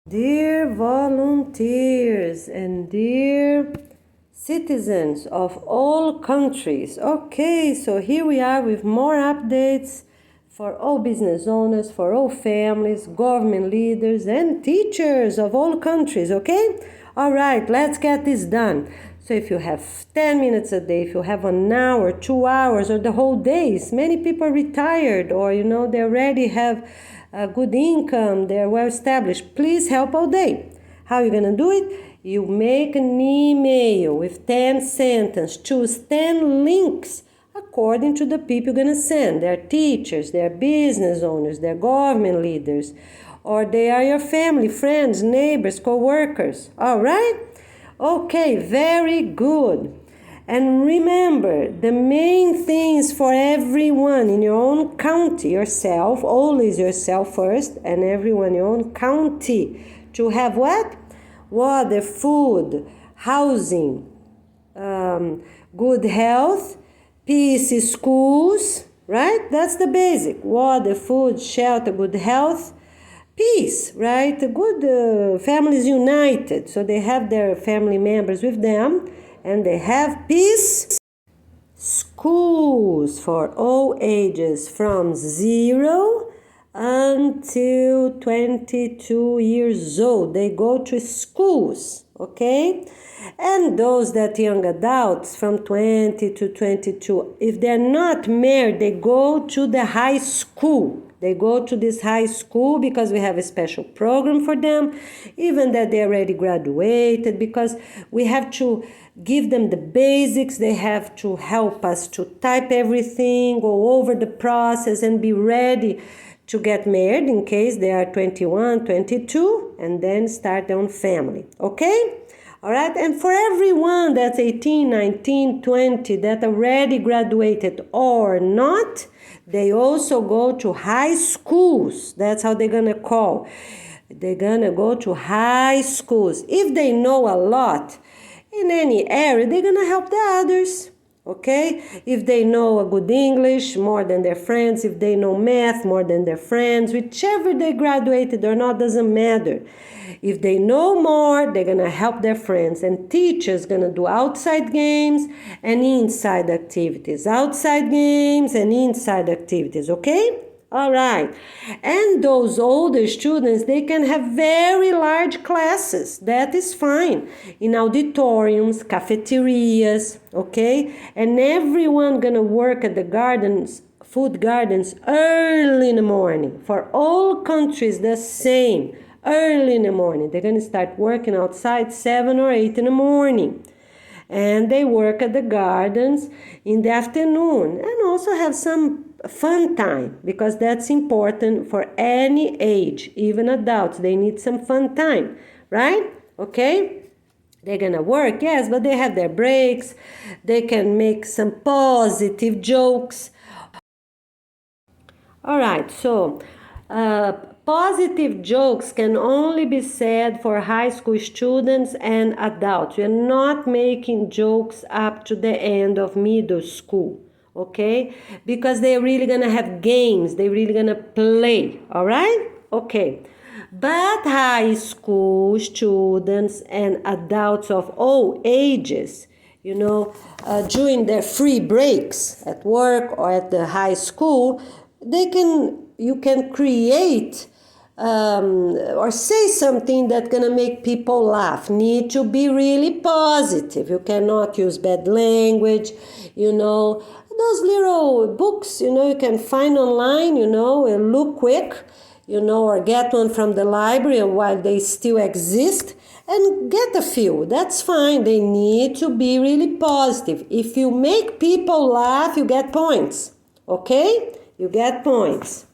Dear volunteers and dear citizens of all countries. Okay, so here we are with more updates for all business owners, for all families, government leaders, and teachers of all countries. Okay? All right, let's get this done. So if you have 10 minutes a day, if you have an hour, 2 hours, or the whole days, many people are retired or they already have a good income, they're well established. Please help all day. How are you gonna do it? You make an email with 10 sentences, choose 10 links according to the people you're gonna send. They're teachers, they're business owners, they're government leaders, or they are your family, friends, neighbors, co-workers. All right? Okay, very good. And remember, the main things for everyone in your own county, yourself, always yourself first, and everyone in your own county, to have what? Water, food, housing, good health, peace, schools, right? That's the basic. Water, food, shelter, good health, peace, right? Good families united, so they have their family members with them, and they have peace. Schools for all ages from 0 until 22 years old. They go to schools, okay? And those that young adults from 20 to 22, if they're not married, they go to the high school. They go to this high school because we have a special program for them, even that they already graduated, because we have to give them the basics. They have to help us to type everything, go over the process, and be ready to get married in case they are 21, 22, and then start their own family, okay? All right, and for everyone that's 18, 19, 20 that already graduated or not, they also go to high schools. That's how they're gonna call. They're gonna go to high schools. If they know a lot in any area, they're gonna help the others. Okay? If they know a good English more than their friends, if they know math more than their friends, whichever they graduated or not, doesn't matter. If they know more, they're gonna help their friends. And teachers gonna do outside games and inside activities. Outside games and inside activities, okay? All right. And those older students, they can have very large classes. That is fine. In auditoriums, cafeterias, okay? And everyone gonna work at the gardens, food gardens, early in the morning. For all countries, the same. Early in the morning. They're gonna start working outside 7 or 8 in the morning. And they work at the gardens in the afternoon and also have some fun time, because that's important for any age, even adults. They need some fun time, right? Okay? They're gonna work, yes, but they have their breaks. They can make some positive jokes. All right, so positive jokes can only be said for high school students and adults. We're not making jokes up to the end of middle school, okay? Because they're really gonna have games, they're really gonna play, all right? Okay. But high school students and adults of all ages, during their free breaks at work or at the high school, you can create or say something that's gonna make people laugh. Need to be really positive. You cannot use bad language, those little books, you can find online, and look quick, or get one from the library while they still exist, and get a few. That's fine. They need to be really positive. If you make people laugh, you get points, okay? You get points.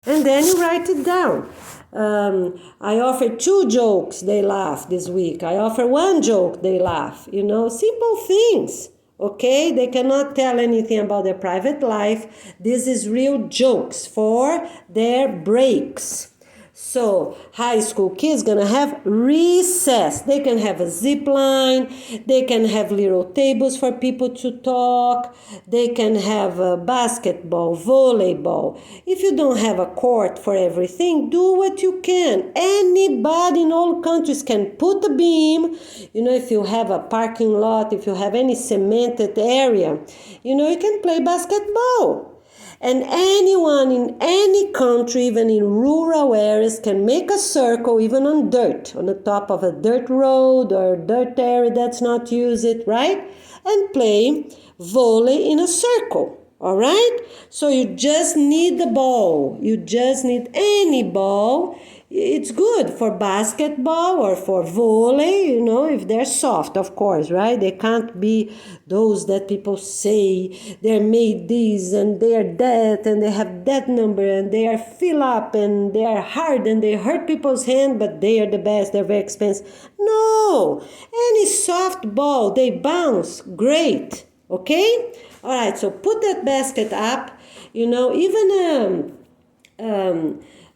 And then you write it down. I offer 2 jokes, they laugh this week. I offer 1 joke, they laugh. Simple things, okay? They cannot tell anything about their private life. This is real jokes for their breaks. So high school kids gonna have recess. They can have a zip line. They can have little tables for people to talk. They can have basketball, volleyball. If you don't have a court for everything, do what you can. Anybody in all countries can put a beam. If you have a parking lot, if you have any cemented area, you can play basketball. And anyone in any country, even in rural areas, can make a circle, even on dirt, on the top of a dirt road or dirt area that's not used, right? And play volley in a circle, all right? So you just need the ball. You just need any ball. It's good for basketball or for volley, if they're soft, of course, right? They can't be those that people say they're made this and they are that and they have that number and they are fill up and they are hard and they hurt people's hand, but they are the best, they're very expensive. No, any soft ball, they bounce, great, okay? All right, so put that basket up, even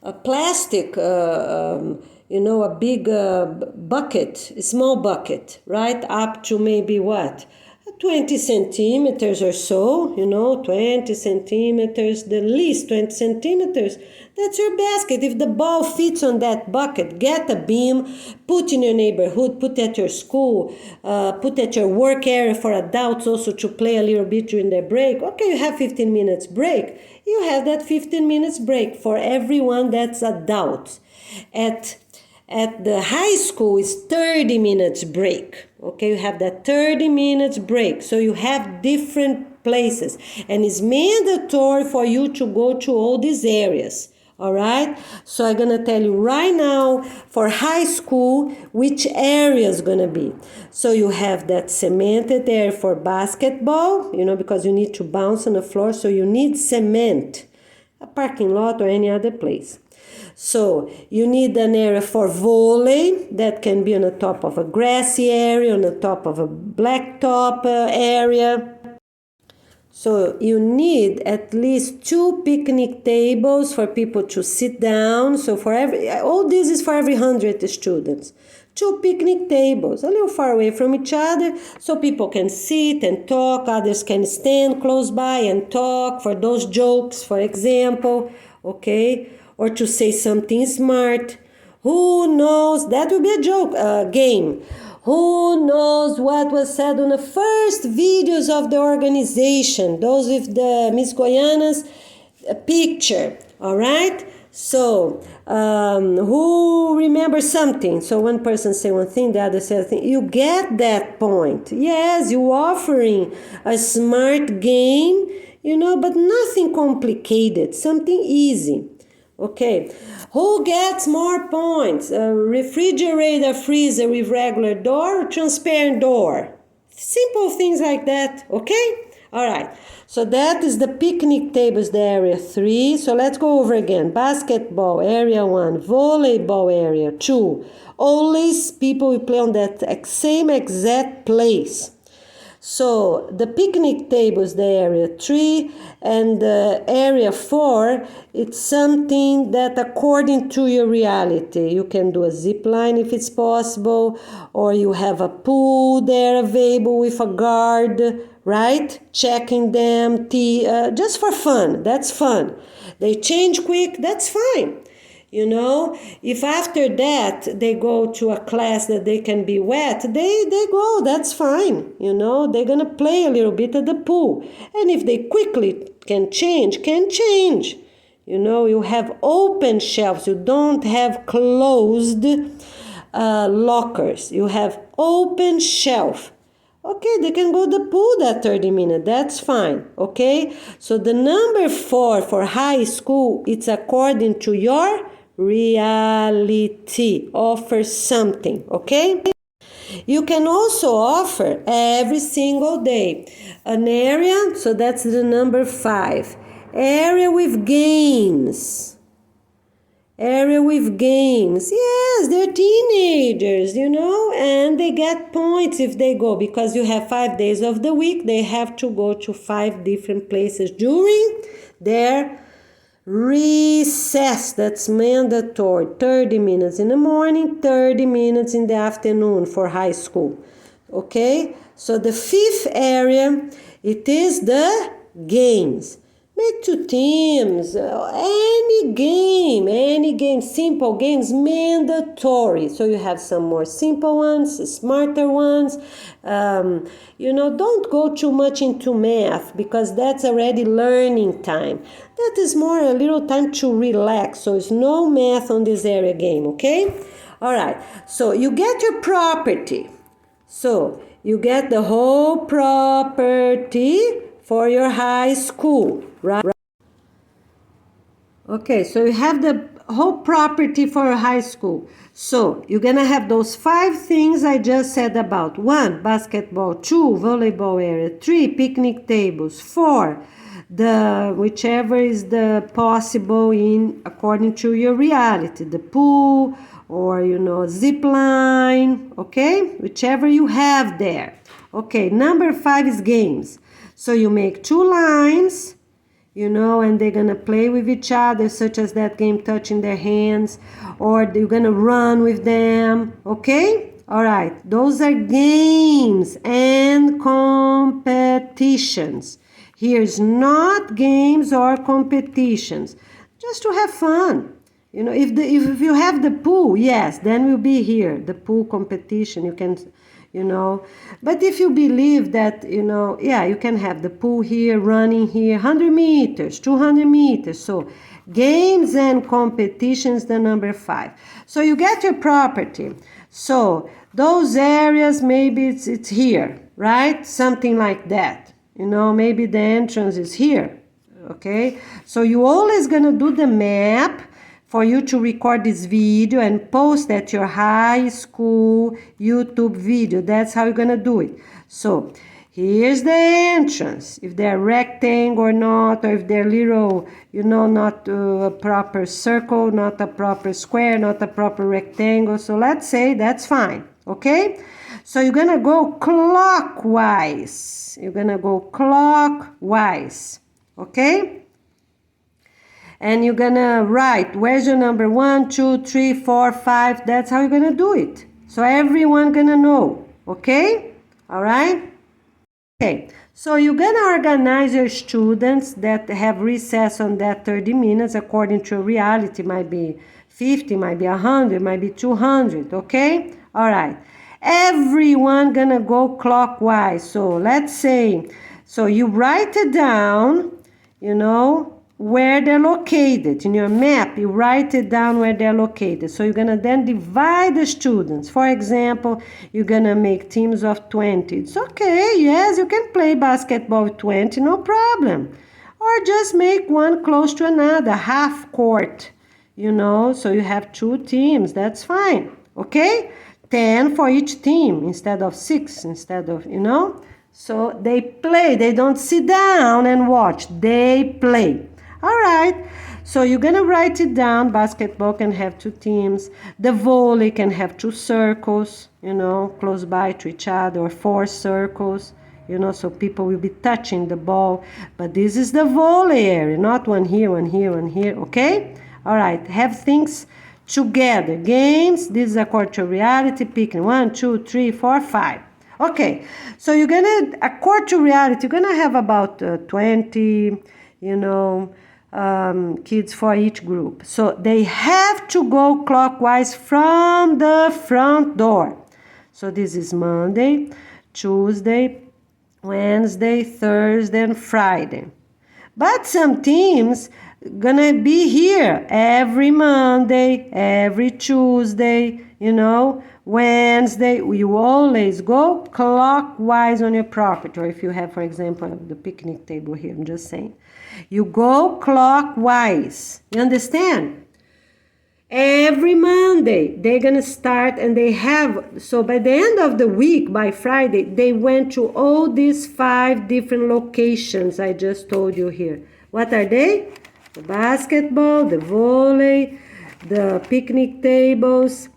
a plastic, a big bucket, a small bucket, right? Up to maybe 20 centimeters or so, 20 centimeters, the least 20 centimeters. That's your basket. If the ball fits on that bucket, get a beam, put in your neighborhood, put at your school, put at your work area for adults also to play a little bit during their break. Okay, you have 15 minutes break. You have that 15 minutes break for everyone that's adult. At the high school, it's 30 minutes break. Okay, you have that 30 minutes break. So you have different places. And it's mandatory for you to go to all these areas. All right, so I'm gonna tell you right now for high school which area is gonna be. So you have that cemented area for basketball, because you need to bounce on the floor, so you need cement, a parking lot or any other place. So you need an area for volley that can be on the top of a grassy area, on the top of a blacktop area. So you need at least 2 picnic tables for people to sit down. So all this is for every 100 students. 2 picnic tables, a little far away from each other, so people can sit and talk. Others can stand close by and talk for those jokes, for example, okay? Or to say something smart. Who knows? That will be a joke, game. Who knows what was said on the first videos of the organization? Those with the Miss Goiânia's picture, all right? So, who remembers something? So one person say one thing, the other says thing. You get that point. Yes, you're offering a smart game, but nothing complicated, something easy. Okay, who gets more points? A refrigerator, freezer with regular door or transparent door? Simple things like that, okay? All right, so that is the picnic tables, the area 3. So let's go over again. Basketball, area 1. Volleyball, area 2. Always people will play on that same exact place. So the picnic table is the area 3, and the area 4, it's something that according to your reality. You can do a zip line if it's possible, or you have a pool there available with a guard, right? Checking them, just for fun. That's fun. They change quick, that's fine. If after that they go to a class that they can be wet, they go, that's fine. They're going to play a little bit at the pool. And if they quickly can change. You have open shelves. You don't have closed lockers. You have open shelf. Okay, they can go to the pool that 30 minutes. That's fine. Okay, so the number 4 for high school, it's according to your reality. Offer something, okay? You can also offer every single day an area, so that's the number 5. Area with games. Area with games. Yes, they're teenagers, and they get points if they go, because you have 5 days of the week. They have to go to 5 different places during their recess, that's mandatory, 30 minutes in the morning, 30 minutes in the afternoon for high school. Okay, so the fifth area, it is the games. Make two teams, any game, simple games, mandatory. So you have some more simple ones, smarter ones. Don't go too much into math because that's already learning time. That is more a little time to relax. So it's no math on this area game, okay? All right, so you get your property. So you get the whole property for your high school, right? Okay, so you have the whole property for high school. So you're gonna have those 5 things I just said about. 1, basketball. 2, volleyball area. 3, picnic tables. 4, whichever is the possible in according to your reality. The pool or zip line, okay? Whichever you have there. Okay, number 5 is games. So you make 2 lines, and they're gonna play with each other, such as that game touching their hands, or you're gonna run with them, okay? All right, those are games and competitions. Here's not games or competitions, just to have fun. If you have the pool, yes, then we'll be here, the pool competition, you can, but if you believe that, you can have the pool here, running here, 100 meters, 200 meters. So games and competitions, the number 5. So you get your property. So those areas, maybe it's here, right? Something like that. Maybe the entrance is here, okay? So you always gonna do the map for you to record this video and post at your high school YouTube video. That's how you're gonna do it. So here's the entrance, if they're rectangle or not, or if they're little, not a proper circle, not a proper square, not a proper rectangle. So let's say that's fine, okay? So you're gonna go clockwise. Okay? And you're gonna write, where's your number? 1, 2, 3, 4, 5. That's how you're gonna do it. So everyone gonna know, okay? All right? Okay, so you're gonna organize your students that have recess on that 30 minutes according to reality. Might be 50, might be 100, might be 200, okay? All right. Everyone gonna go clockwise. So let's say, so you write it down, where they're located. In your map, you write it down where they're located. So you're gonna then divide the students. For example, you're gonna make teams of 20. It's okay, yes, you can play basketball with 20, no problem. Or just make one close to another, half court, so you have 2 teams, that's fine, okay? 10 for each team instead of 6, So they play, they don't sit down and watch, they play. All right, so you're gonna write it down. Basketball can have 2 teams. The volley can have 2 circles, close by to each other, or 4 circles, so people will be touching the ball. But this is the volley area, not one here, one here, one here, okay? All right, have things together. Games, this is according to reality, picking 1, 2, 3, 4, 5. Okay, so you're gonna, according to reality, you're gonna have about 20, kids for each group. So they have to go clockwise from the front door. So this is Monday, Tuesday, Wednesday, Thursday, and Friday. But some teams gonna be here every Monday, every Tuesday, Wednesday. You always go clockwise on your property. Or if you have, for example, the picnic table here, I'm just saying. You go clockwise. You understand? Every Monday, they're going to start and they have, so by the end of the week, by Friday, they went to all these 5 different locations I just told you here. What are they? The basketball, the volley, the picnic tables,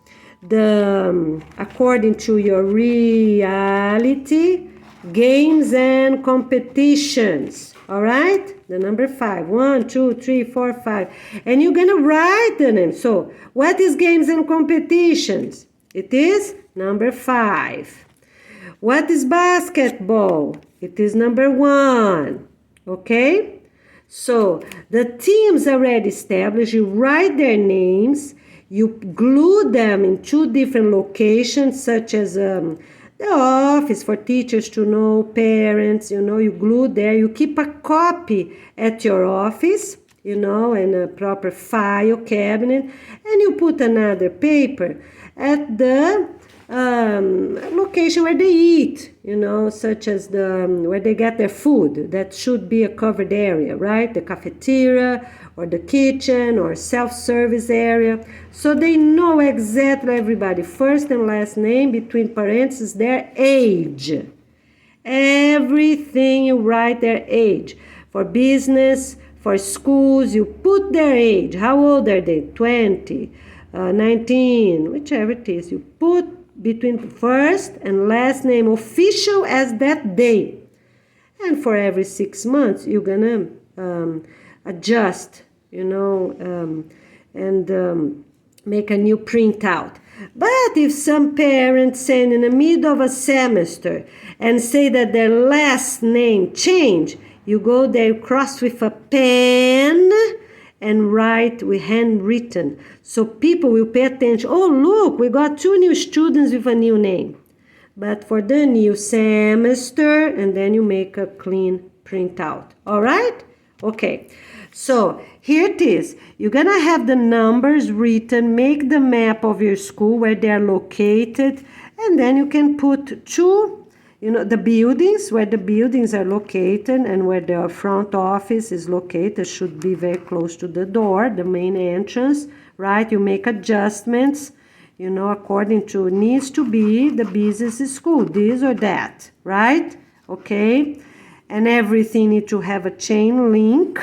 according to your reality, games and competitions. All right? The number 5. 1, 2, 3, 4, 5. And you're going to write the name. So, what is games and competitions? It is number 5. What is basketball? It is number 1. Okay? So, the teams already established. You write their names. You glue them in 2 different locations, such as the office for teachers to know, parents, you glue there. You keep a copy at your office, in a proper file cabinet, and you put another paper at the location where they eat, such as where they get their food. That should be a covered area, right? The cafeteria or the kitchen or self-service area. So they know exactly everybody, first and last name, between parentheses, their age. Everything you write their age. For business, for schools, you put their age. How old are they? 20, 19, whichever it is. You put between first and last name, official as that day. And for every 6 months, you're gonna adjust, and make a new printout. But if some parents send in the middle of a semester and say that their last name change, you go there, cross with a pen and write with handwritten. So people will pay attention. Oh, look, we got 2 new students with a new name. But for the new semester, and then you make a clean printout. All right? Okay. So here it is. You're going to have the numbers written, make the map of your school where they are located, and then you can put 2, the buildings, where the buildings are located and where the front office is located should be very close to the door, the main entrance, right? You make adjustments, according to needs to be the busiest school, this or that, right? Okay? And everything needs to have a chain link.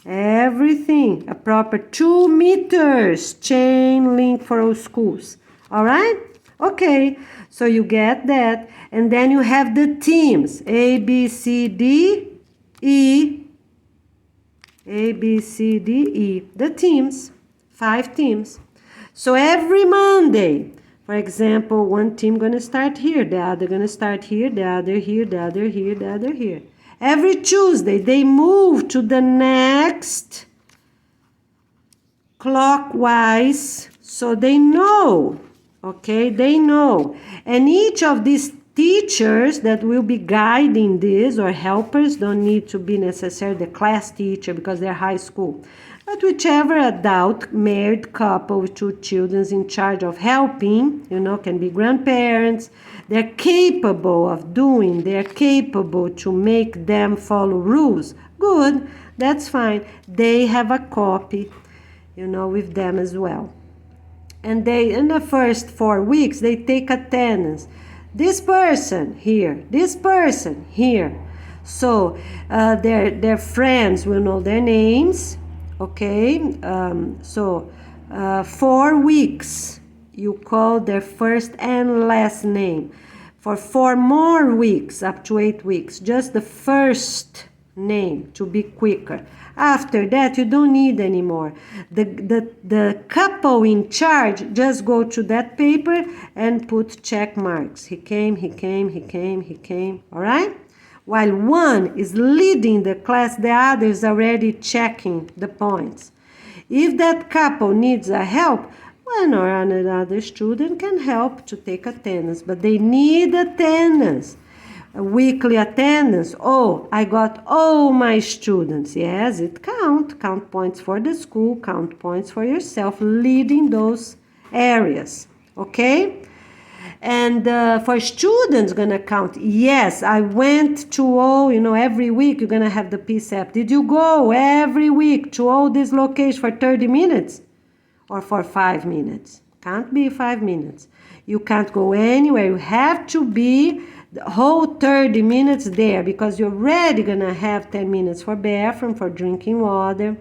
Everything, a proper 2 meters chain link for all schools. All right? Okay, so you get that. And then you have the teams, A, B, C, D, E. A, B, C, D, E. The teams, 5 teams. So every Monday, for example, one team going to start here, the other going to start here, the other here, the other here, the other here. Every Tuesday, they move to the next clockwise, so they know, okay? They know. And each of these teachers that will be guiding this, or helpers, don't need to be necessarily the class teacher because they're high school, but whichever adult married couple with 2 children in charge of helping, can be grandparents. They're capable of doing, they're capable to make them follow rules. Good, that's fine. They have a copy, with them as well. And they, in the first 4 weeks, they take attendance. This person here, this person here. So their friends will know their names. Okay, 4 weeks, you call their first and last name. For 4 more weeks, up to 8 weeks, just the first name to be quicker. After that, you don't need anymore. The couple in charge just go to that paper and put check marks. He came, he came, he came, he came, all right? While one is leading the class, the other is already checking the points. If that couple needs a help, one or another student can help to take attendance, but they need attendance. A weekly attendance. Oh, I got all my students. Yes, it counts. Count points for the school, count points for yourself, leading those areas. Okay? And for students, gonna count. Yes, I went to all, every week you're gonna have the PSAP. Did you go every week to all these locations for 30 minutes? Or for 5 minutes? Can't be 5 minutes. You can't go anywhere. You have to be the whole 30 minutes there, because you're already gonna have 10 minutes for bathroom, for drinking water,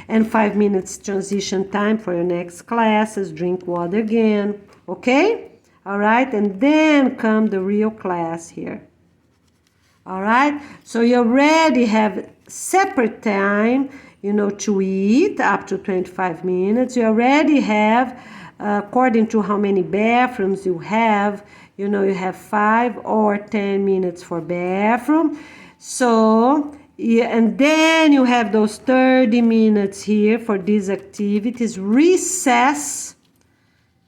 and 5 minutes transition time for your next classes, drink water again. Okay? All right, and then come the real class here. All right, so you already have separate time, to eat up to 25 minutes. You already have, according to how many bathrooms you have, you have 5 or 10 minutes for bathroom. So, and then you have those 30 minutes here for these activities. Recess,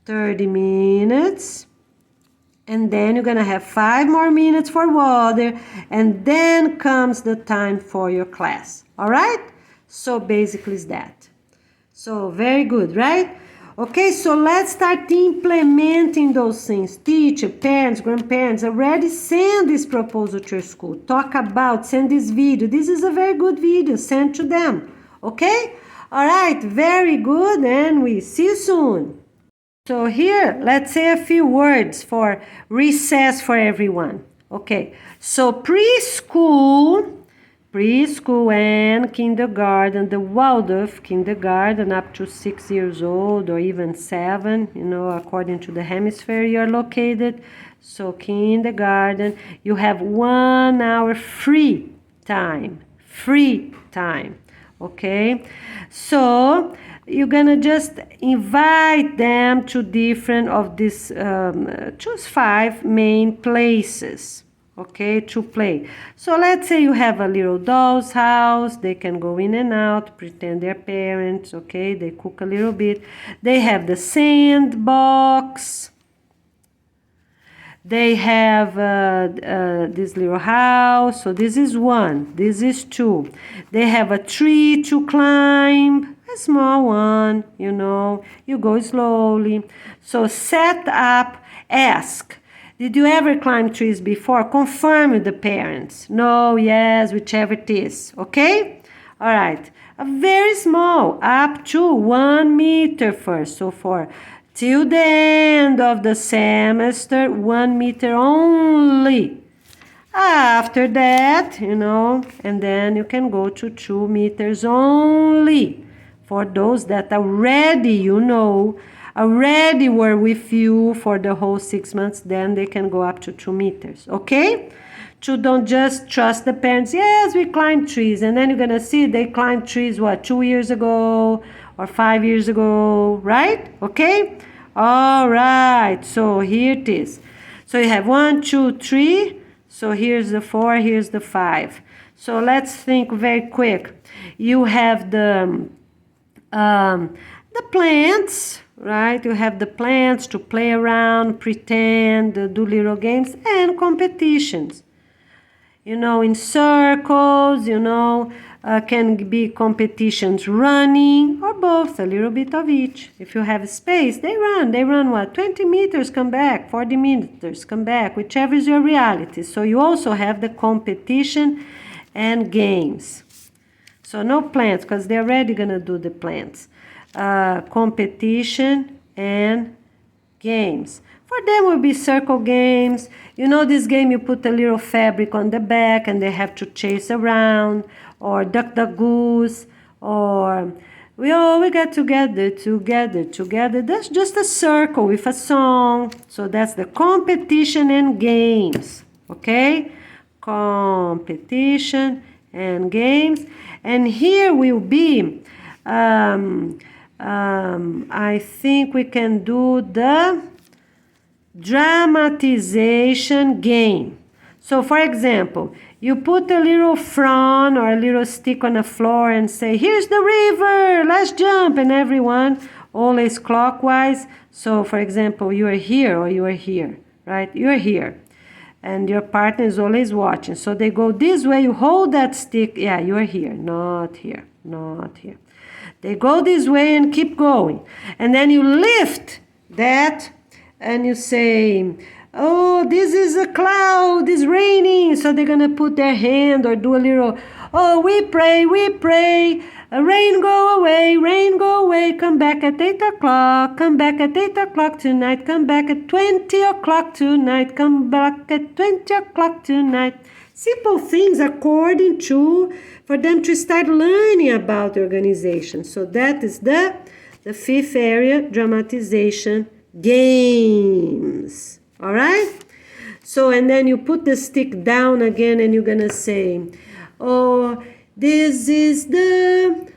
30 minutes. And then you're gonna have 5 more minutes for water, and then comes the time for your class. All right? So basically is that. So very good, right? Okay, so let's start implementing those things. Teacher, parents, grandparents, already send this proposal to your school. Send this video. This is a very good video. Send to them. Okay? All right, very good, and we see you soon. So here, let's say a few words for recess for everyone. Okay, so preschool and kindergarten, the Waldorf kindergarten up to 6 years old or even 7, according to the hemisphere you're located. So kindergarten, you have 1 hour free time, okay? So you're gonna just invite them to different of these, choose 5 main places, okay, to play. So let's say you have a little doll's house. They can go in and out, pretend they're parents, okay? They cook a little bit. They have the sandbox. They have this little house. So this is 1. This is 2. They have a tree to climb. A small one, you go slowly. So set up, ask, did you ever climb trees before? Confirm with the parents. No, yes, whichever it is, okay? All right, a very small, up to 1 meter first. So for till the end of the semester, 1 meter only. After that, and then you can go to 2 meters only. For those that already, already were with you for the whole 6 months, then they can go up to 2 meters, okay? So don't just trust the parents. Yes, we climb trees. And then you're going to see they climbed trees, 2 years ago or 5 years ago, right? Okay? All right. So here it is. So you have 1, 2, 3. So here's the 4, here's the 5. So let's think very quick. You have the plants, right? You have the plants to play around, pretend, do little games, and competitions. In circles, can be competitions running or both, a little bit of each. If you have space, they run what? 20 meters, come back, 40 meters, come back, whichever is your reality. So you also have the competition and games. So no plants, because they're already going to do the plants. Competition and games. For them will be circle games. This game, you put a little fabric on the back and they have to chase around, or duck the goose, or we got together. That's just a circle with a song. So that's the competition and games, okay? Competition and games. And here will be, I think we can do the dramatization game. So for example, you put a little frond or a little stick on the floor and say, here's the river, let's jump, and everyone always clockwise. So for example, you are here or you are here, right? You're here and your partner is always watching. So they go this way, you hold that stick. Yeah, you are here, not here, not here. They go this way and keep going. And then you lift that and you say, oh, this is a cloud, it's raining. So they're going to put their hand or do a little, oh, we pray, rain go away, come back at 8 o'clock, come back at 8 o'clock tonight, come back at 20 o'clock tonight, come back at 20 o'clock tonight. Simple things according to, for them to start learning about the organization. So that is the 5th area, dramatization games. All right? So, and then you put the stick down again and you're going to say, oh, This is the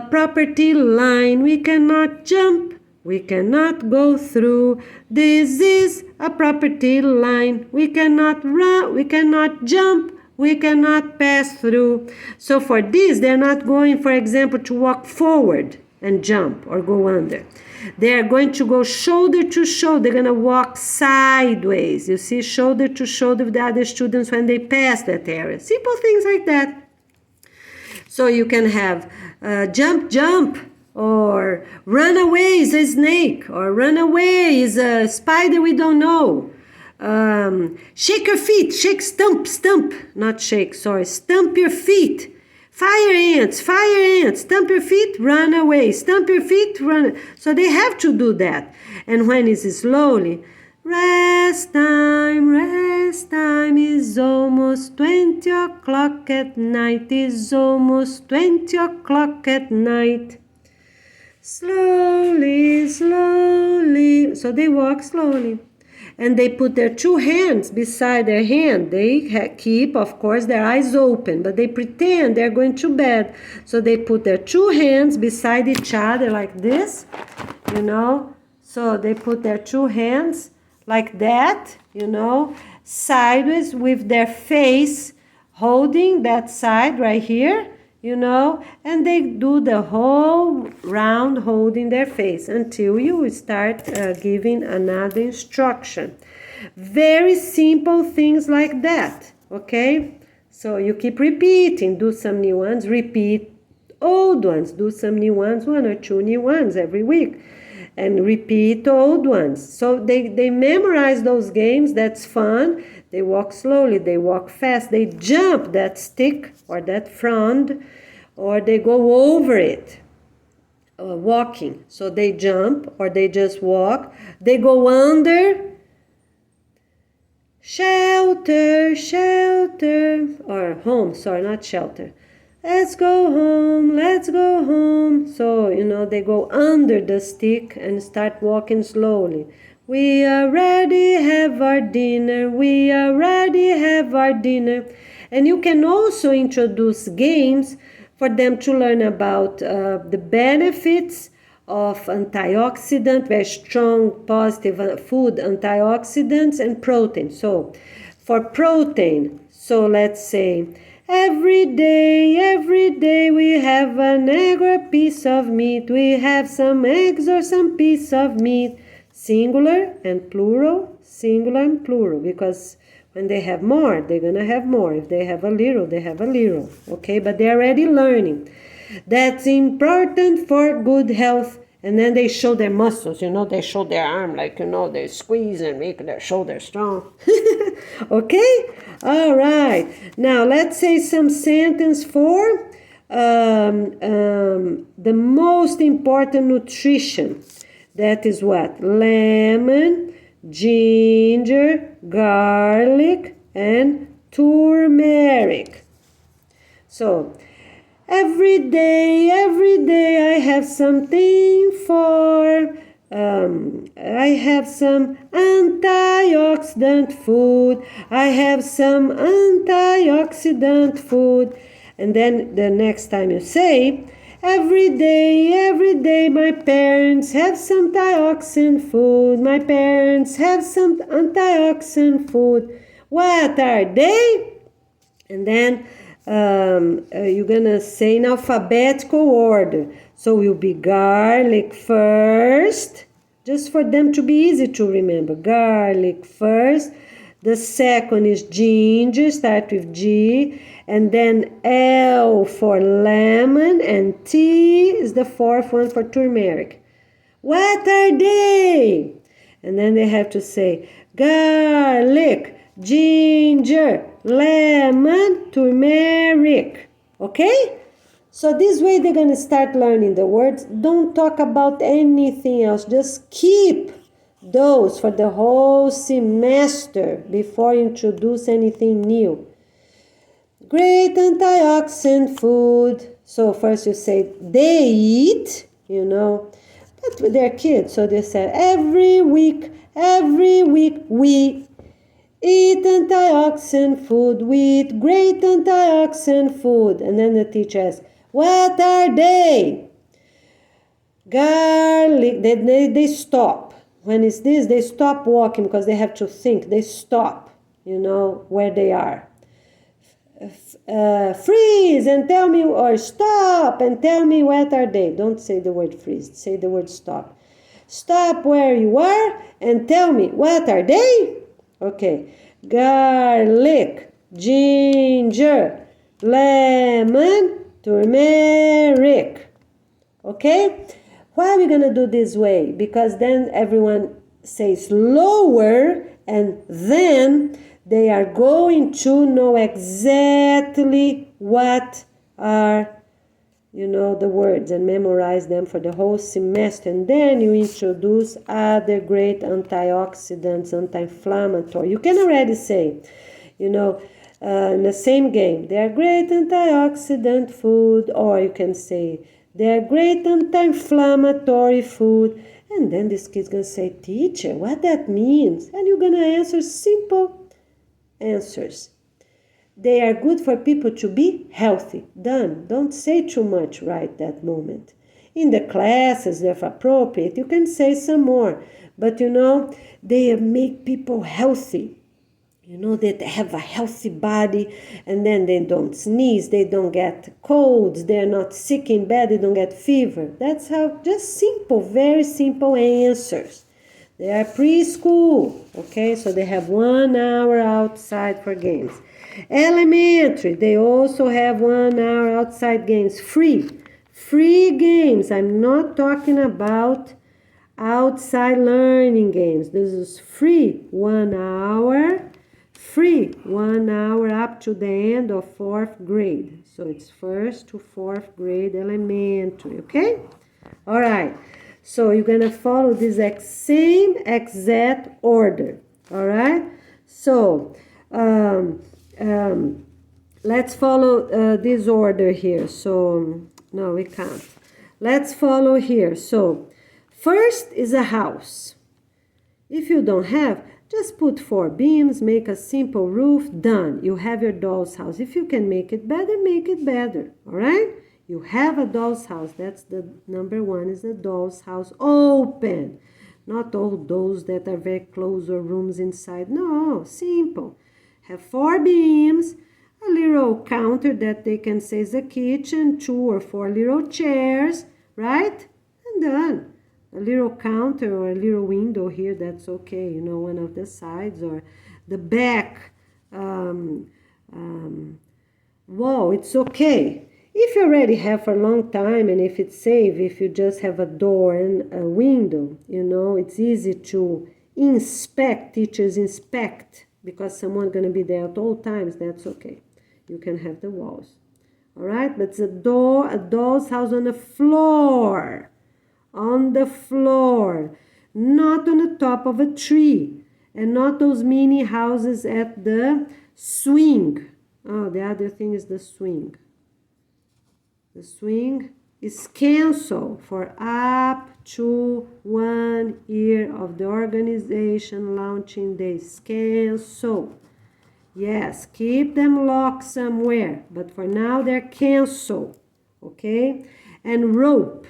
property line. We cannot jump. We cannot go through. This is a property line. We cannot run. We cannot jump. We cannot pass through. So for this, they're not going, for example, to walk forward and jump or go under. They are going to go shoulder to shoulder. They're going to walk sideways. You see, shoulder to shoulder with the other students when they pass that area. Simple things like that. So you can have jump, jump, or run away is a snake, or run away is a spider we don't know. Shake your feet, shake, stump, not shake, sorry, stump your feet. Fire ants, stump your feet, run away, stump your feet, run. So they have to do that. And when it's slowly, rest time is almost 20 o'clock at night, is almost 20 o'clock at night. Slowly, slowly. So they walk slowly. And they put their two hands beside their hand. They keep, of course, their eyes open, but they pretend they're going to bed. So they put their two hands beside each other like this, you know. So they put their two hands like that, you know, sideways with their face holding that side right here, you know, and they do the whole round holding their face until you start giving another instruction. Very simple things like that, okay? So you keep repeating, do some new ones, repeat old ones, do some new ones, 1 or 2 new ones every week, and repeat old ones. So they memorize those games, that's fun. They walk slowly, they walk fast, they jump that stick or that frond, or they go over it, walking. So they jump or they just walk. They go under, shelter, shelter, or home, sorry, not shelter. Let's go home, let's go home. So, you know, they go under the stick and start walking slowly. We already have our dinner, we already have our dinner. And you can also introduce games for them to learn about the benefits of antioxidant, very strong, positive food, antioxidants and protein. So for protein, so let's say, every day we have an egg or a piece of meat. We have some eggs or some piece of meat. Singular and plural, because when they have more, they're going to have more. If they have a little, they have a little. Okay, but they're already learning. That's important for good health. And then they show their muscles, you know, they show their arm, like, you know, they squeeze and make their shoulder strong. Okay? All right. Now, let's say some sentence for the most important nutrition. That is what? Lemon, ginger, garlic, and turmeric. So, every day I have something for, I have some antioxidant food. I have some antioxidant food. And then the next time you say, every day my parents have some antioxidant food. My parents have some antioxidant food. What are they? And then you're gonna say in alphabetical order. So will be garlic first, just for them to be easy to remember. Garlic first. The second is ginger, start with G, and then L for lemon, and T is the fourth one for turmeric. What are they? And then they have to say garlic, ginger, lemon, turmeric. Okay? So this way they're going to start learning the words. Don't talk about anything else. Just keep those for the whole semester before you introduce anything new. Great antioxidant food. So first you say they eat, you know, but with their kids. So they say every week we Eat antioxidant food with great antioxidant food. And then the teacher asks, what are they? Garlic. They stop. When it's this, they stop walking because they have to think. They stop, where they are. Freeze and tell me, or stop and tell me what are they. Don't say the word freeze. Say the word stop. Stop where you are and tell me, what are they? Okay. Garlic, ginger, lemon, turmeric. Okay? Why are we going to do this way? Because then everyone says slower, and then they are going to know exactly what are, the words, and memorize them for the whole semester. And then you introduce other great antioxidants, anti-inflammatory. You can already say, in the same game, they are great antioxidant food, or you can say, they are great anti-inflammatory food. And then this kid's going to say, teacher, what that means? And you're going to answer simple answers. They are good for people to be healthy. Done. Don't say too much right that moment. In the classes, if appropriate, you can say some more. But they make people healthy. They have a healthy body, and then they don't sneeze, they don't get colds, they're not sick in bed, they don't get fever. That's how, just simple, very simple answers. They are preschool, okay? So they have 1 hour outside for games. Elementary, they also have 1 hour outside games, free games. I'm not talking about outside learning games. This is free, 1 hour. Free 1 hour up to the end of 4th grade. So it's 1st to 4th grade elementary, okay? All right. So you're going to follow this same exact order, all right? So let's follow this order here. So, no, we can't. Let's follow here. So first is a house. If you don't have, just put 4 beams, make a simple roof, done. You have your doll's house. If you can make it better, make it better, all right? You have a doll's house. That's the number 1 is the doll's house. Open. Not all those that are very close or rooms inside. No, simple. Have 4 beams, a little counter that they can say is a kitchen, 2 or 4 little chairs, right? And done. A little counter or a little window here, that's okay, one of the sides, or the back wall, it's okay. If you already have for a long time, and if it's safe, if you just have a door and a window, it's easy to inspect, teachers inspect, because someone's going to be there at all times, that's okay. You can have the walls, all right? But it's a doll's house on the floor. On the floor, not on the top of a tree, and not those mini houses at the swing. Oh, the other thing is the swing. The swing is canceled for up to 1 year of the organization launching days. Cancel. Yes, keep them locked somewhere, but for now they're canceled. Okay? And rope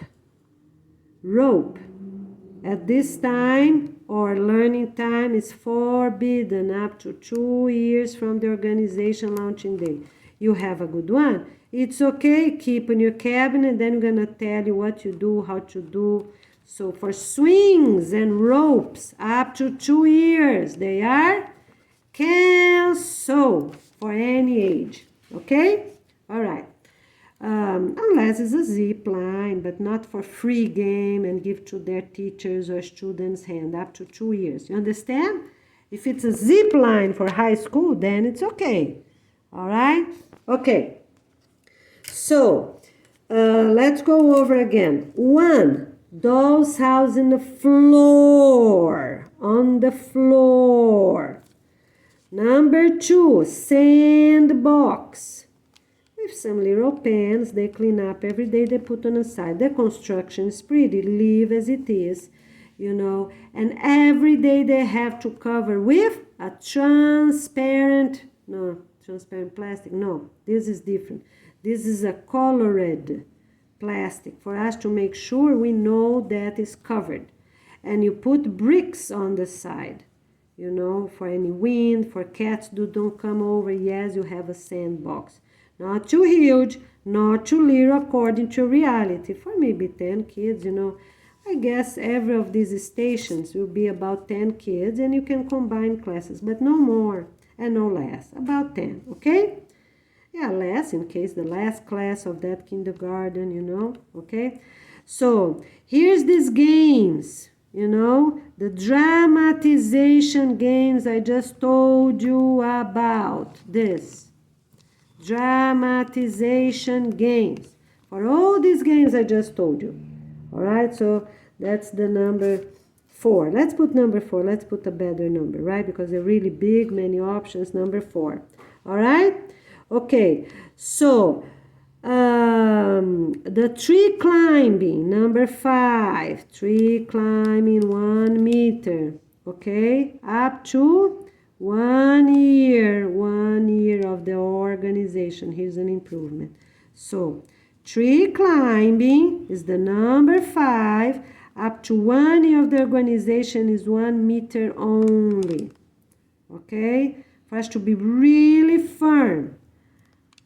at this time or learning time is forbidden up to 2 years from the organization launching day. You have a good one, it's okay, keep in your cabinet, then I'm gonna tell you what you do, how to do. So for swings and ropes up to 2 years, they are canceled for any age, okay? All right. Unless it's a zip line, but not for free game and give to their teachers or students' hand up to 2 years. You understand? If it's a zip line for high school, then it's okay. All right? Okay. So, let's go over again. 1, doll's house in the floor, on the floor. Number 2, sandbox. With some little pans, they clean up every day, they put on the side. The construction is pretty, leave as it is. you know, and every day they have to cover with a transparent plastic. No, this is different. This is a colored plastic for us to make sure we know that is covered. And you put bricks on the side, you know, for any wind, for cats don't come over. Yes, you have a sandbox. Not too huge, not too little according to reality. For maybe 10 kids, you know. I guess every of these stations will be about 10 kids and you can combine classes, but no more and no less. About 10, okay? Yeah, less in case the last class of that kindergarten, you know, okay? So, here's these games, you know, the dramatization games I just told you about. This. Dramatization games. For all these games I just told you. All right, so that's the number 4. Let's put number 4. Let's put a better number, right? Because they're really big, many options. Number 4. All right? Okay, so the tree climbing, number 5. Tree climbing 1 meter. Okay, up to 1 year. 1 year of the organization. Here's an improvement. So, tree climbing is the number 5. Up to 1 year of the organization is 1 meter only. Okay? For us to be really firm.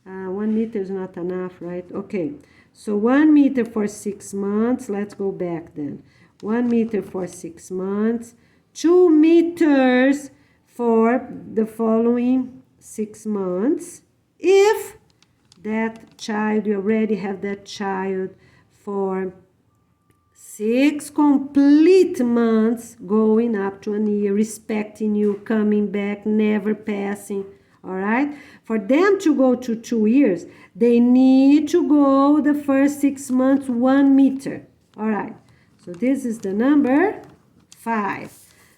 1 meter is not enough, right? Okay. So 1 meter for 6 months. Let's go back then. 1 meter for 6 months. 2 meters for the following 6 months. If that child, you already have that child for 6 complete months going up to 1 year, respecting you, coming back, never passing, all right? For them to go to 2 years, they need to go the first 6 months 1 meter, all right? So this is the number 5.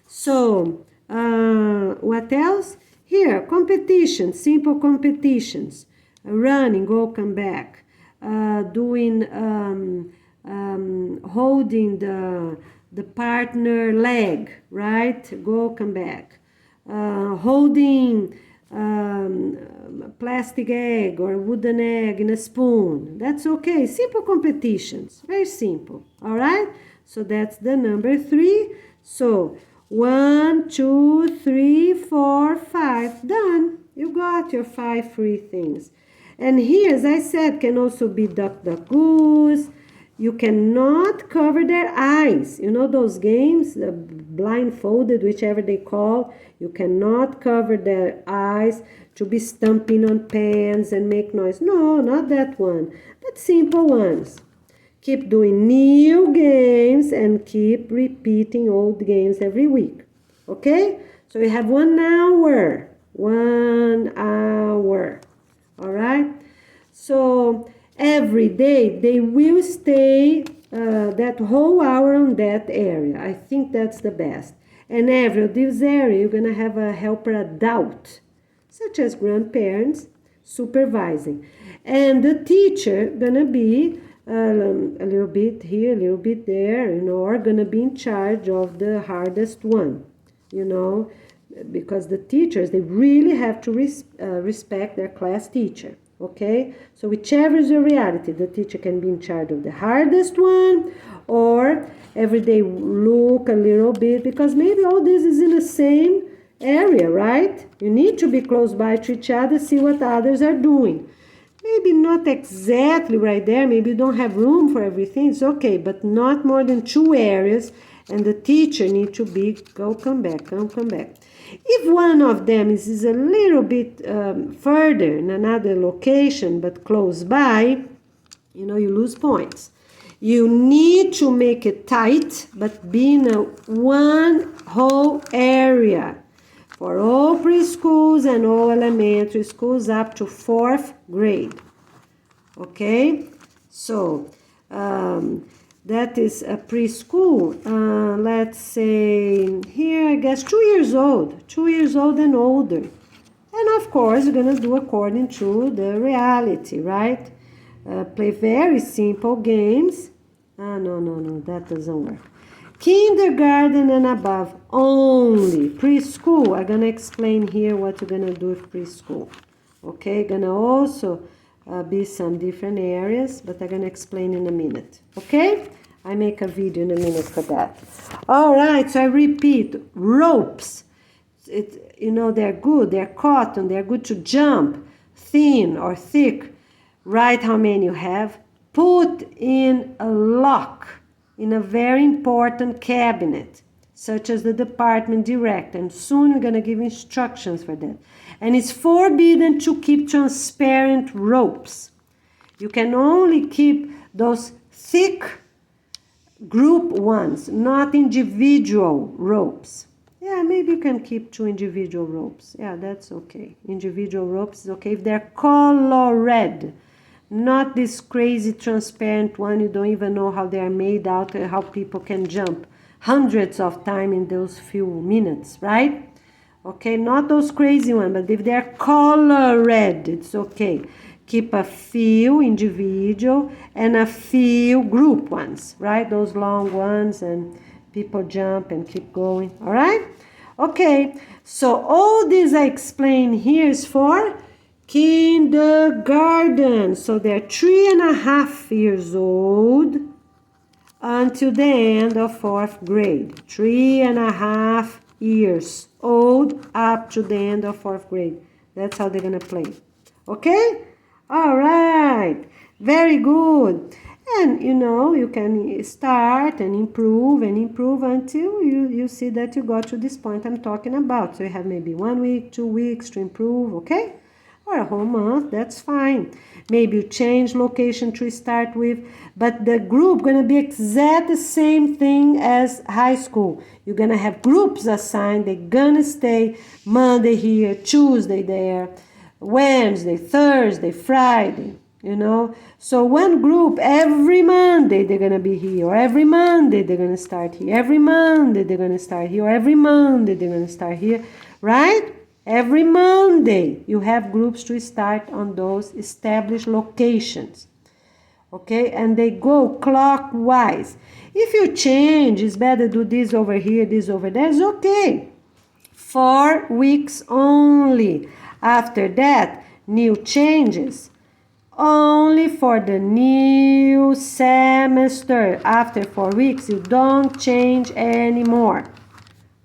So, what else? Here, competitions, simple competitions. Running, go, come back. Doing, holding the partner leg, right? Go, come back. Holding plastic egg or wooden egg in a spoon. That's okay. Simple competitions. Very simple. All right? So that's the number 3. So 1, 2, 3, 4, 5. Done. You got your 5 free things. And here, as I said, can also be duck, duck, goose. You cannot cover their eyes. You know those games, the blindfolded, whichever they call. You cannot cover their eyes to be stomping on pans and make noise. No, not that one, but simple ones. Keep doing new games and keep repeating old games every week. Okay? So you have 1 hour. 1 hour. All right? So every day they will stay that whole hour on that area. I think that's the best. And every of this area, you're going to have a helper adult, such as grandparents, supervising. And the teacher going to be a little bit here, a little bit there, you know, are going to be in charge of the hardest one, you know, because the teachers, they really have to respect their class teacher. Okay, so whichever is your reality, the teacher can be in charge of the hardest one, or every day look a little bit, because maybe all this is in the same area, right? You need to be close by to each other, see what others are doing. Maybe not exactly right there, maybe you don't have room for everything, it's okay, but not more than 2 areas, and the teacher need to be, come back. If one of them is a little bit further in another location, but close by, you know, you lose points. You need to make it tight, but be in one whole area. For all preschools and all elementary schools up to 4th grade. Okay? So, that is a preschool. Let's say here, I guess 2 years old. 2 years old and older. And of course, you're going to do according to the reality, right? Play very simple games. No, that doesn't work. Kindergarten and above only. Preschool, I'm going to explain here what you're going to do with preschool. Okay, going to also be some different areas, but I'm going to explain in a minute. Okay, I make a video in a minute for that. All right, so I repeat, ropes. They're good, they're cotton, they're good to jump, thin or thick. Write how many you have. Put in a lock in a very important cabinet, such as the department director, and soon we're going to give instructions for that. And it's forbidden to keep transparent ropes. You can only keep those thick group ones, not individual ropes. Yeah, maybe you can keep 2 individual ropes. Yeah, that's okay. Individual ropes is okay if they're colored. Not this crazy transparent one. You don't even know how they are made out and how people can jump hundreds of times in those few minutes, right? Okay, not those crazy ones, but if they're colored, it's okay. Keep a few individual and a few group ones, right? Those long ones and people jump and keep going, all right? Okay, so all this I explain here is for kindergarten. So they're 3.5 years old until the end of 4th grade. 3.5 years old up to the end of 4th grade. That's how they're gonna play. Okay? All right. Very good. And you can start and improve until you see that you got to this point I'm talking about. So you have maybe 1 week, 2 weeks to improve, okay? Or a whole month, that's fine. Maybe you change location to start with, but the group gonna be exact the same thing as high school. You're gonna have groups assigned. They're gonna stay Monday here, Tuesday there, Wednesday, Thursday, Friday. So one group every Monday they're gonna be here, or every Monday they're gonna start here, every Monday they're gonna start here, or every Monday they're gonna start here, right? Every Monday you have groups to start on those established locations, okay? And they go clockwise. If you change, it's better do this over here, this over there, it's okay. 4 weeks only. After that, new changes. Only for the new semester. After 4 weeks, you don't change anymore.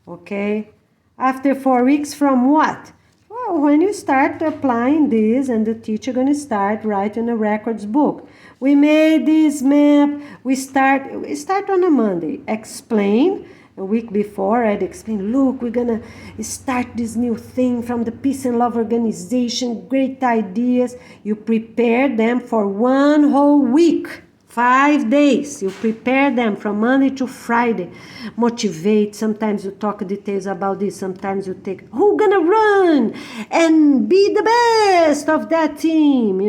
Okay? After 4 weeks from what? Well, when you start applying this and the teacher gonna start writing a records book. We made this map. We start on a Monday. Explain. A week before, I'd explain, look, we're gonna start this new thing from the Peace and Love Organization, great ideas. You prepare them for 1 whole week, 5 days. You prepare them from Monday to Friday. Motivate. Sometimes you talk details about this. Sometimes you take, who gonna run and be the best of that team,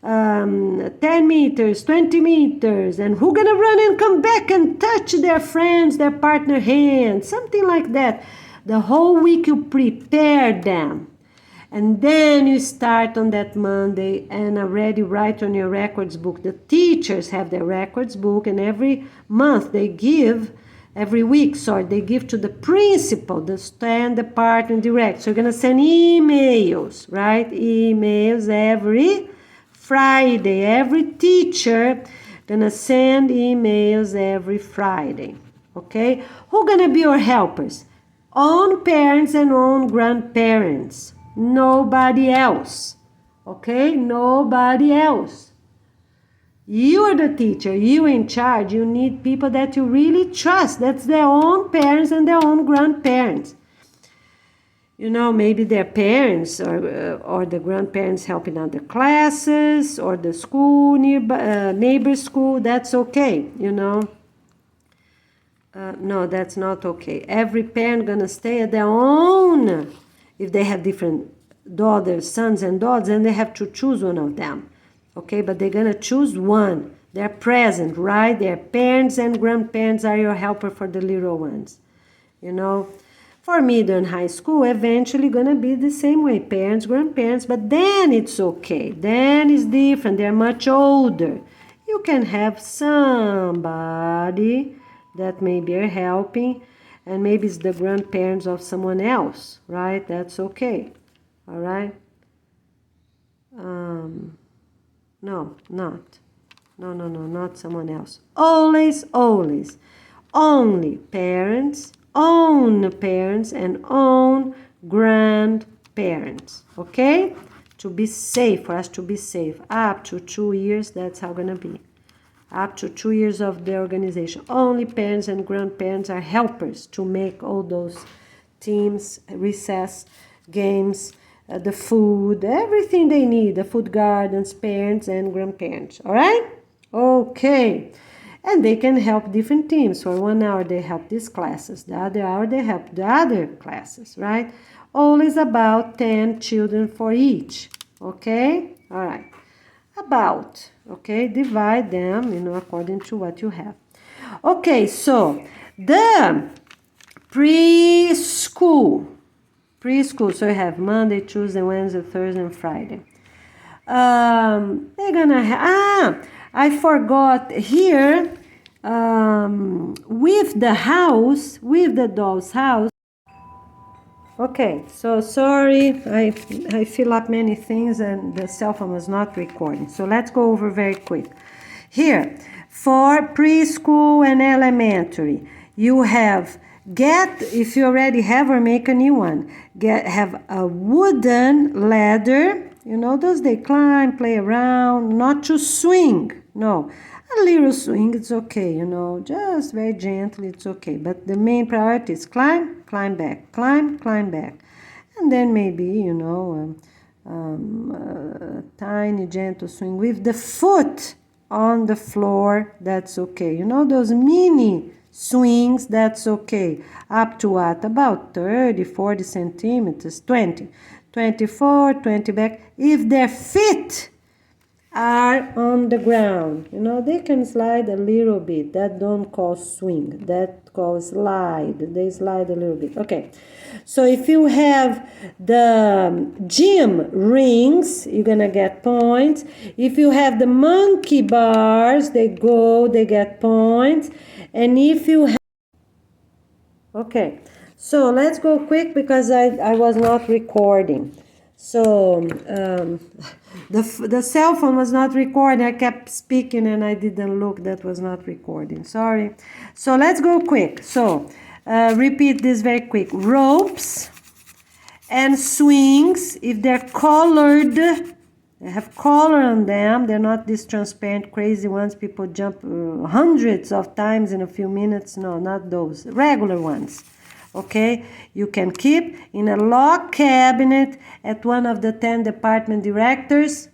10 meters, 20 meters, and who gonna run and come back and touch their friends, their partner hand, something like that. The whole week you prepare them. And then you start on that Monday and already write on your records book. The teachers have their records book, and every month they give, every week, they give to the principal, the stand department director. So you're going to send emails, right? Emails every Friday. Every teacher going to send emails every Friday, okay? Who going to be your helpers? Own parents and own grandparents. Nobody else, okay? Nobody else. You are the teacher, you in charge. You need people that you really trust. That's their own parents and their own grandparents. Maybe their parents or the grandparents helping out the classes or the school nearby, neighbor school. That's okay, no, that's not okay. Every parent gonna stay at their own. If they have different daughters, sons and daughters, then they have to choose one of them. Okay, but they're gonna choose one. They're present, right? Their parents and grandparents are your helper for the little ones. For middle and high school, eventually gonna be the same way. Parents, grandparents, but then it's okay. Then it's different. They're much older. You can have somebody that maybe are helping, and maybe it's the grandparents of someone else, right? That's okay, all right? No, not. No, not someone else. Always, always. Only parents, own parents, and own grandparents, okay? To be safe, for us to be safe. Up to 2 years, that's how gonna be. Up to 2 years of the organization. Only parents and grandparents are helpers to make all those teams, recess, games, the food, everything they need, the food gardens, parents and grandparents, all right? Okay. And they can help different teams. For 1 hour, they help these classes. The other hour, they help the other classes, right? Always about 10 children for each, okay? All right. About, okay? Divide them, according to what you have. Okay, so the preschool, so you have Monday, Tuesday, Wednesday, Thursday, and Friday. They're gonna have, I forgot here, with the house, with the doll's house. Okay, so sorry, I fill up many things and the cell phone was not recording. So let's go over very quick. Here, for preschool and elementary, you have if you already have or make a new one, have a wooden ladder. Those they climb, play around, not to swing. No, a little swing, it's okay, just very gently, it's okay. But the main priority is climb, climb back, climb, climb back. And then maybe, tiny, gentle swing with the foot on the floor, that's okay. Those mini swings, that's okay. Up to what? About 30, 40 centimeters, 20. 24, 20 back. If their feet are on the ground, they can slide a little bit. That don't call swing. That calls slide. They slide a little bit. Okay. So if you have the gym rings, you're going to get points. If you have the monkey bars, they get points. And if you have... Okay. So let's go quick because I was not recording. So the cell phone was not recording. I kept speaking and I didn't look. That was not recording. Sorry. So let's go quick. So repeat this very quick. Ropes and swings, if they're colored, they have color on them. They're not these transparent, crazy ones. People jump hundreds of times in a few minutes. No, not those. Regular ones. Okay, you can keep in a locked cabinet at one of the 10 department directors'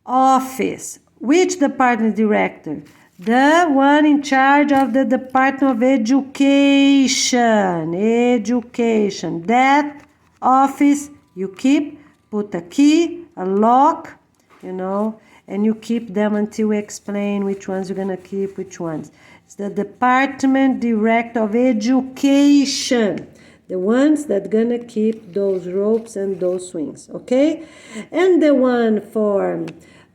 office. Which department director? The one in charge of the Department of Education. Education. That office you keep, put a key, a lock, and you keep them until we explain which ones you're going to keep, which ones. It's the Department Director of Education, the ones that gonna keep those ropes and those swings, okay? And the one for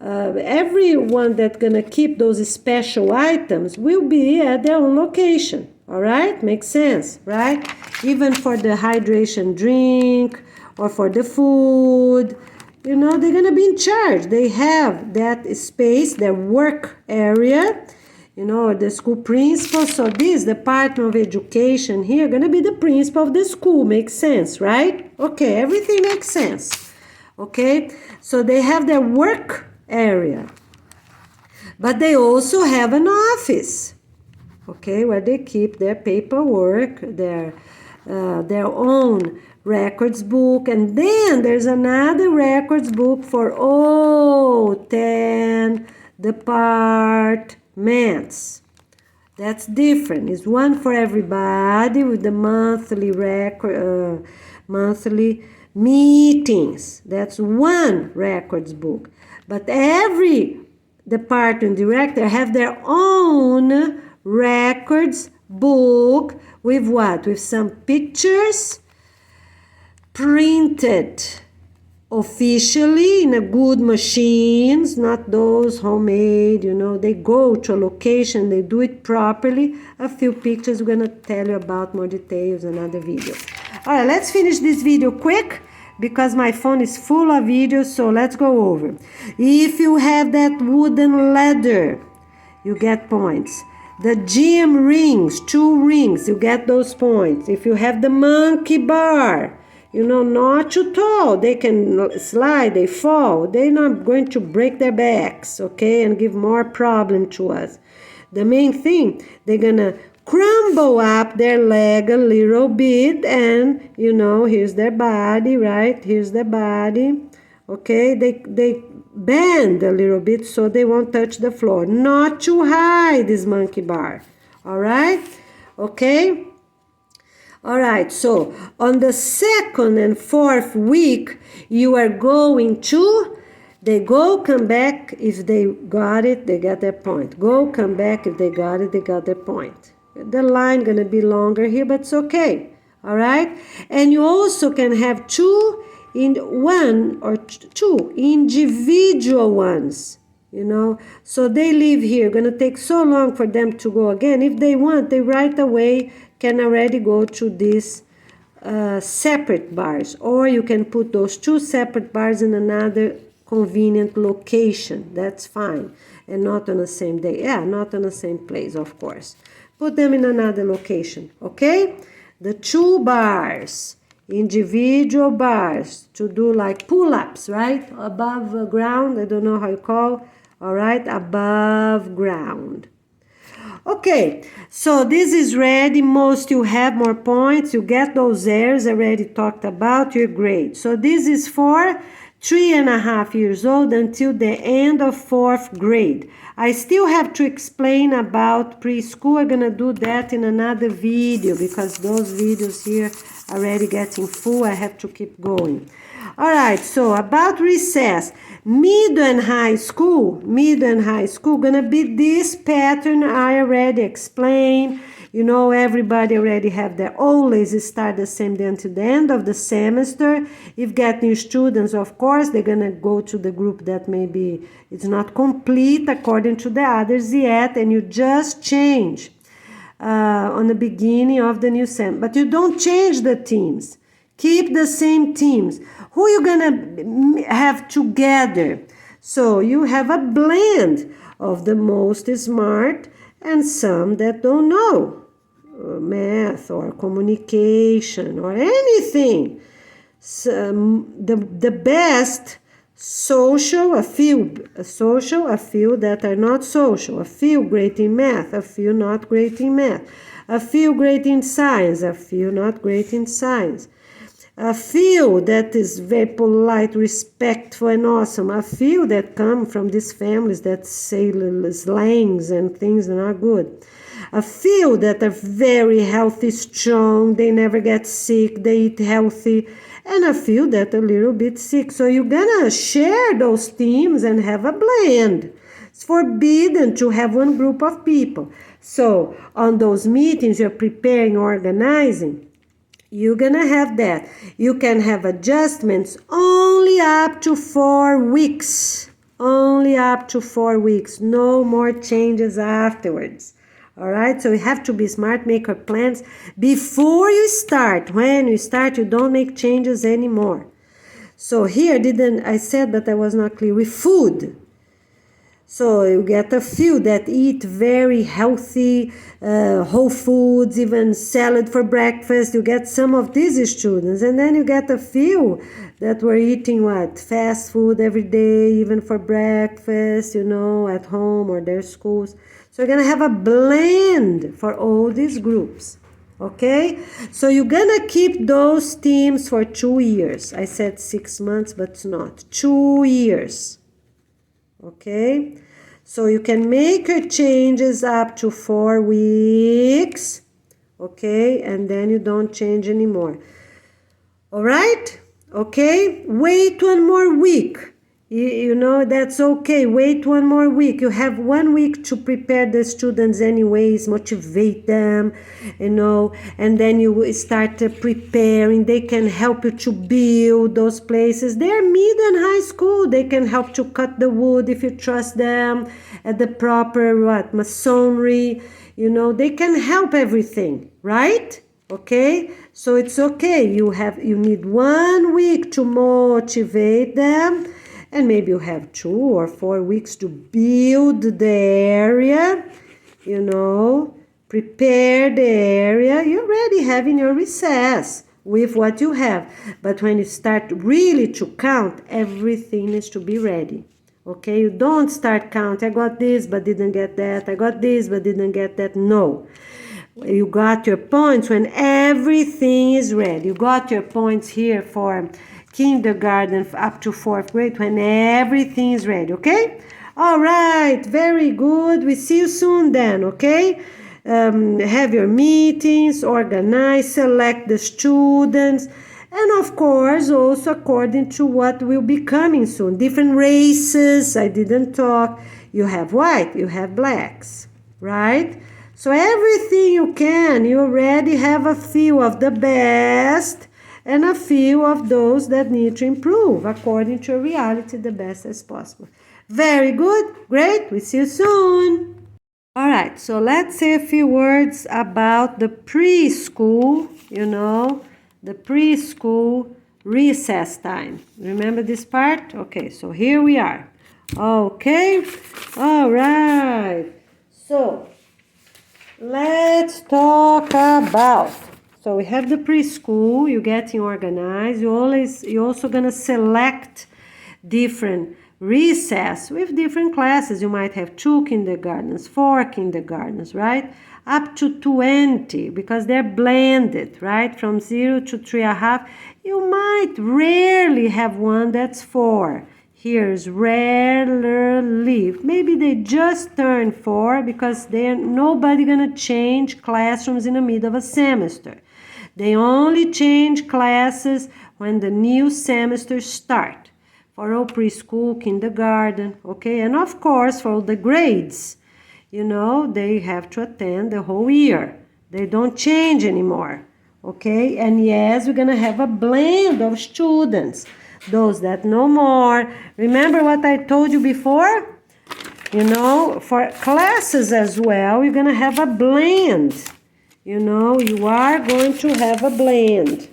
everyone that gonna keep those special items will be at their own location, all right? Makes sense, right? Even for the hydration drink or for the food, they're gonna be in charge. They have that space, their work area, the school principal. So this Department of Education here going to be the principal of the school. Makes sense, right? Okay, everything makes sense. Okay, so they have their work area. But they also have an office, okay, where they keep their paperwork, their own records book. And then there's another records book for all 10 departments. That's different. It's one for everybody with the monthly record, monthly meetings. That's one records book. But every department director have their own records book with what? With some pictures printed officially in a good machines, not those homemade, they go to a location, they do it properly. A few pictures, we're gonna tell you about more details in another video. All right, let's finish this video quick because my phone is full of videos, so let's go over. If you have that wooden ladder, you get points. The gym rings, 2 rings, you get those points. If you have the monkey bar, not too tall, they can slide, they fall, they're not going to break their backs, okay, and give more problem to us. The main thing, they're gonna crumble up their leg a little bit, and here's their body, right? Here's their body, okay? They bend a little bit so they won't touch the floor. Not too high, this monkey bar, all right? Okay? All right, so on the 2nd and 4th week, you are going to, they go, come back. If they got it, they got their point. Go, come back. If they got it, they got their point. The line going to be longer here, but it's okay. All right? And you also can have 2 individual ones. So they live here. Going to take so long for them to go again. If they want, they right away can already go to these separate bars, or you can put those 2 separate bars in another convenient location. That's fine, and not on the same day. Yeah, not on the same place, of course. Put them in another location, okay? The 2 bars, individual bars, to do like pull-ups, right? Above ground, I don't know how you call, all right? Above ground. Okay, so this is ready. Most you have more points. You get those airs already talked about. You're great. So this is for 3.5 years old until the end of 4th grade. I still have to explain about preschool. I'm going to do that in another video because those videos here are already getting full. I have to keep going. All right, so about recess. Middle and high school gonna be this pattern I already explained. Everybody already have their always start the same day until the end of the semester. If get new students, of course, they're gonna go to the group that maybe it's not complete according to the others yet, and you just change on the beginning of the new sem. But you don't change the teams. Keep the same teams. Who you gonna have together? So you have a blend of the most smart and some that don't know math or communication or anything. So, the best social, a few that are not social, a few great in math, a few not great in math, a few great in science, a few not great in science. A few that is very polite, respectful, and awesome. A few that come from these families that say slangs and things that are good. A few that are very healthy, strong, they never get sick, they eat healthy. And a few that are a little bit sick. So you're gonna share those teams and have a blend. It's forbidden to have one group of people. So on those meetings you're preparing, organizing, you're gonna have that. You can have adjustments only up to 4 weeks. Only up to 4 weeks. No more changes afterwards. All right, so you have to be smart, make your plans before you start. When you start, you don't make changes anymore. So here, I said that I was not clear with food. So you get a few that eat very healthy, whole foods, even salad for breakfast. You get some of these students. And then you get a few that were eating fast food every day, even for breakfast, at home or their schools. So you're going to have a blend for all these groups. Okay? So you're going to keep those teams for 2 years. I said 6 months, but it's not. 2 years. Okay, so you can make your changes up to 4 weeks, okay, and then you don't change anymore. All right, okay, wait 1 more week. You know, that's okay. Wait one more week. You have 1 week to prepare the students anyways, motivate them, you know, and then you start preparing. They can help you to build those places. They're mid and high school. They can help to cut the wood if you trust them at the proper masonry. You know, they can help everything, right? Okay, so it's okay. You need 1 week to motivate them, and maybe you have 2 or 4 weeks to build the area, you know, prepare the area. You're already having your recess with what you have. But when you start really to count, everything needs to be ready. Okay, you don't start counting. I got this but didn't get that. I got this but didn't get that. No. You got your points when everything is ready. You got your points here for kindergarten up to 4th grade when everything is ready, okay? All right, very good. We see you soon then, okay? Have your meetings, organize, select the students, and of course, also according to what will be coming soon. Different races, I didn't talk. You have white, you have blacks, right? So everything you can, you already have a few of the best and a few of those that need to improve according to reality the best as possible. Very good, great, we see you soon. All right, so let's say a few words about the preschool, you know, the preschool recess time. Remember this part? Okay, so here we are. Okay, all right, so let's talk about, so we have the preschool, you're getting organized, you're also gonna select different recess with different classes. You might have 2 kindergartens, 4 kindergartens, right? Up to 20 because they're blended, right? From 0 to 3.5. You might rarely have one that's 4. Here's rarely. Maybe they just turned 4 because nobody gonna change classrooms in the middle of a semester. They only change classes when the new semester start. For all preschool, kindergarten, okay? And of course, for all the grades, you know, they have to attend the whole year. They don't change anymore, okay? And yes, we're gonna have a blend of students. Those that know more. Remember what I told you before? You know, for classes as well, you're going to have a blend. You know, you are going to have a blend.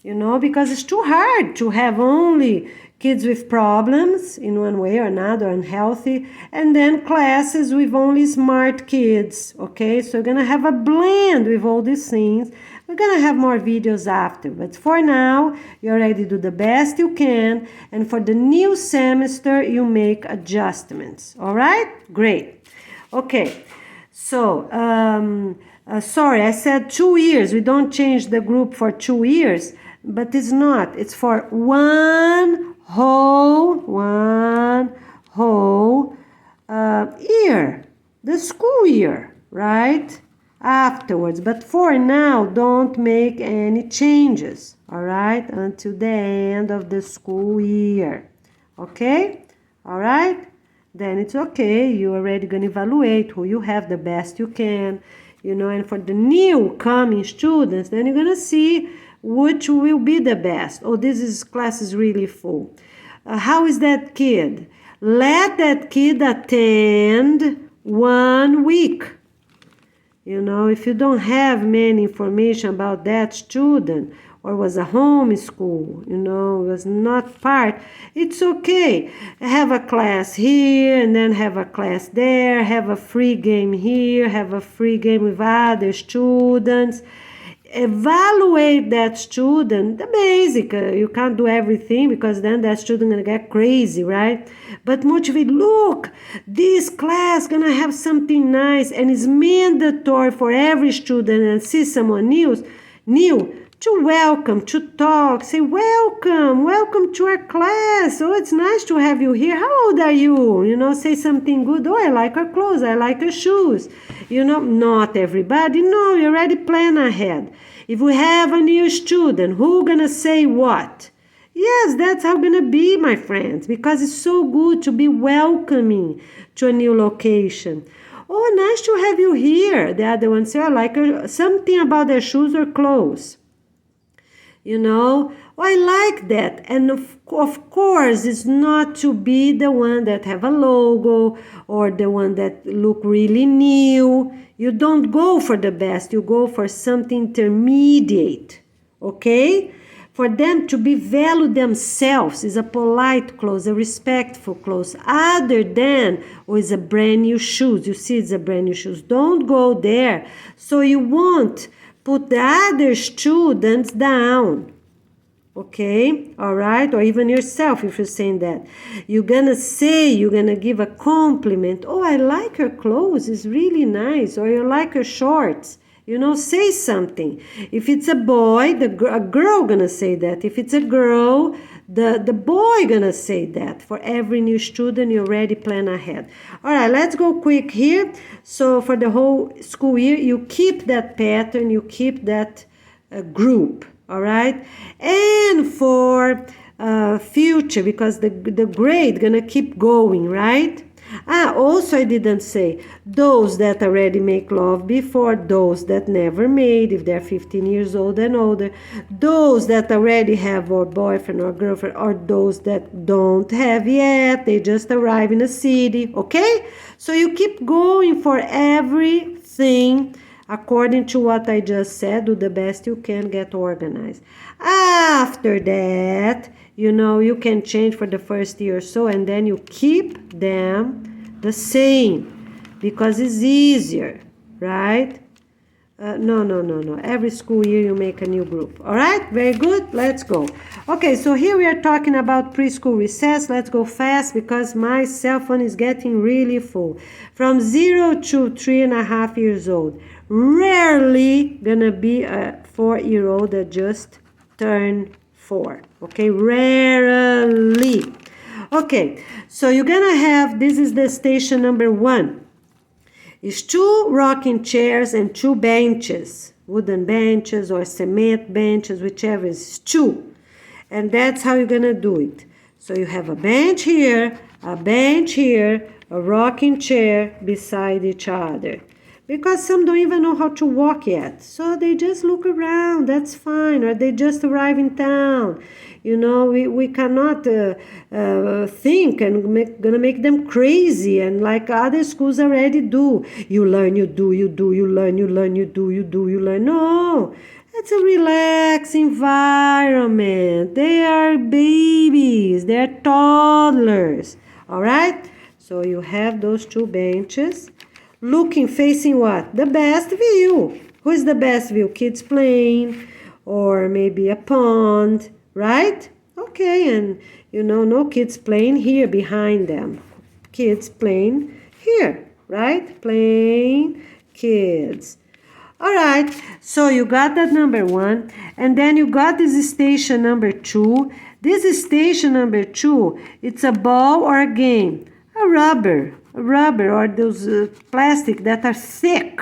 You know, because it's too hard to have only kids with problems in one way or another, unhealthy, and then classes with only smart kids, okay? So you're going to have a blend with all these things. We're going to have more videos after, but for now, you already do the best you can, and for the new semester, you make adjustments, all right? Great. Okay, so, sorry, I said 2 years. We don't change the group for 2 years, but it's not. It's for one whole year, the school year, right? Afterwards, but for now, don't make any changes, all right, until the end of the school year, okay? All right, then it's okay. You're already going to evaluate who you have the best you can, you know, and for the new coming students, then you're going to see which will be the best. Oh, class is really full. How is that kid? Let that kid attend 1 week. You know, if you don't have many information about that student or was a homeschool, you know, was not part, it's okay. Have a class here and then have a class there, have a free game here, have a free game with other students. Evaluate that student, the basic. You can't do everything because then that student gonna get crazy, right? But motivate, look, this class gonna have something nice and it's mandatory for every student and see someone new to welcome, to talk, say welcome to our class. Oh, it's nice to have you here. How old are you? You know, say something good. Oh, I like her clothes. I like her shoes. You know, not everybody. No, you already plan ahead. If we have a new student, who gonna say what? Yes, that's how gonna be, my friends, because it's so good to be welcoming to a new location. Oh, nice to have you here. The other one said, I like something about their shoes or clothes. I like that. And of course, it's not to be the one that have a logo or the one that look really new. You don't go for the best, you go for something intermediate, okay? For them to be value themselves is a polite clothes, a respectful clothes, other than is a brand new shoes. You see, it's a brand new shoes. Don't go there. So you won't put the other students down. Okay, all right, or even yourself if you're saying that. You're gonna give a compliment. Oh, I like her clothes, it's really nice. Or you like her shorts. Say something. If it's a boy, a girl gonna say that. If it's a girl, the boy gonna say that. For every new student, you already plan ahead. All right, let's go quick here. So for the whole school year, you keep that pattern, you keep that group. All right, and for future, because the grade gonna keep going, right? Also I didn't say those that already make love before, those that never made, if they're 15 years old and older, those that already have a boyfriend or girlfriend, or those that don't have yet, they just arrive in the city, okay? So you keep going for everything according to what I just said. Do the best you can, get organized. After that, you can change for the first year or so, and then you keep them the same because it's easier, right? No. Every school year you make a new group. All right, very good. Let's go. Okay, so here we are talking about preschool recess. Let's go fast because my cell phone is getting really full. From 0 to 3.5 years old. Rarely gonna be a 4-year-old that just turned 4. Okay, rarely. Okay, so you're gonna have, this is the station number 1. It's 2 rocking chairs and 2 benches, wooden benches or cement benches, whichever is 2. And that's how you're gonna do it. So you have a bench here, a rocking chair beside each other. Because some don't even know how to walk yet. So they just look around, that's fine. Or they just arrive in town. We cannot think and gonna make them crazy. And like other schools already do. You learn, you do, you do, you learn, you learn, you do, you do, you learn. No, it's a relaxed environment. They are babies, they're toddlers. All right? So you have those 2 benches. Looking, facing what? The best view. Who is the best view? Kids playing, or maybe a pond, right? Okay, and no kids playing here behind them. Kids playing here, right? Playing kids. All right, so you got that number 1, and then you got this station number 2. This is station number 2. It's a ball or a game. A rubber or those plastic that are thick,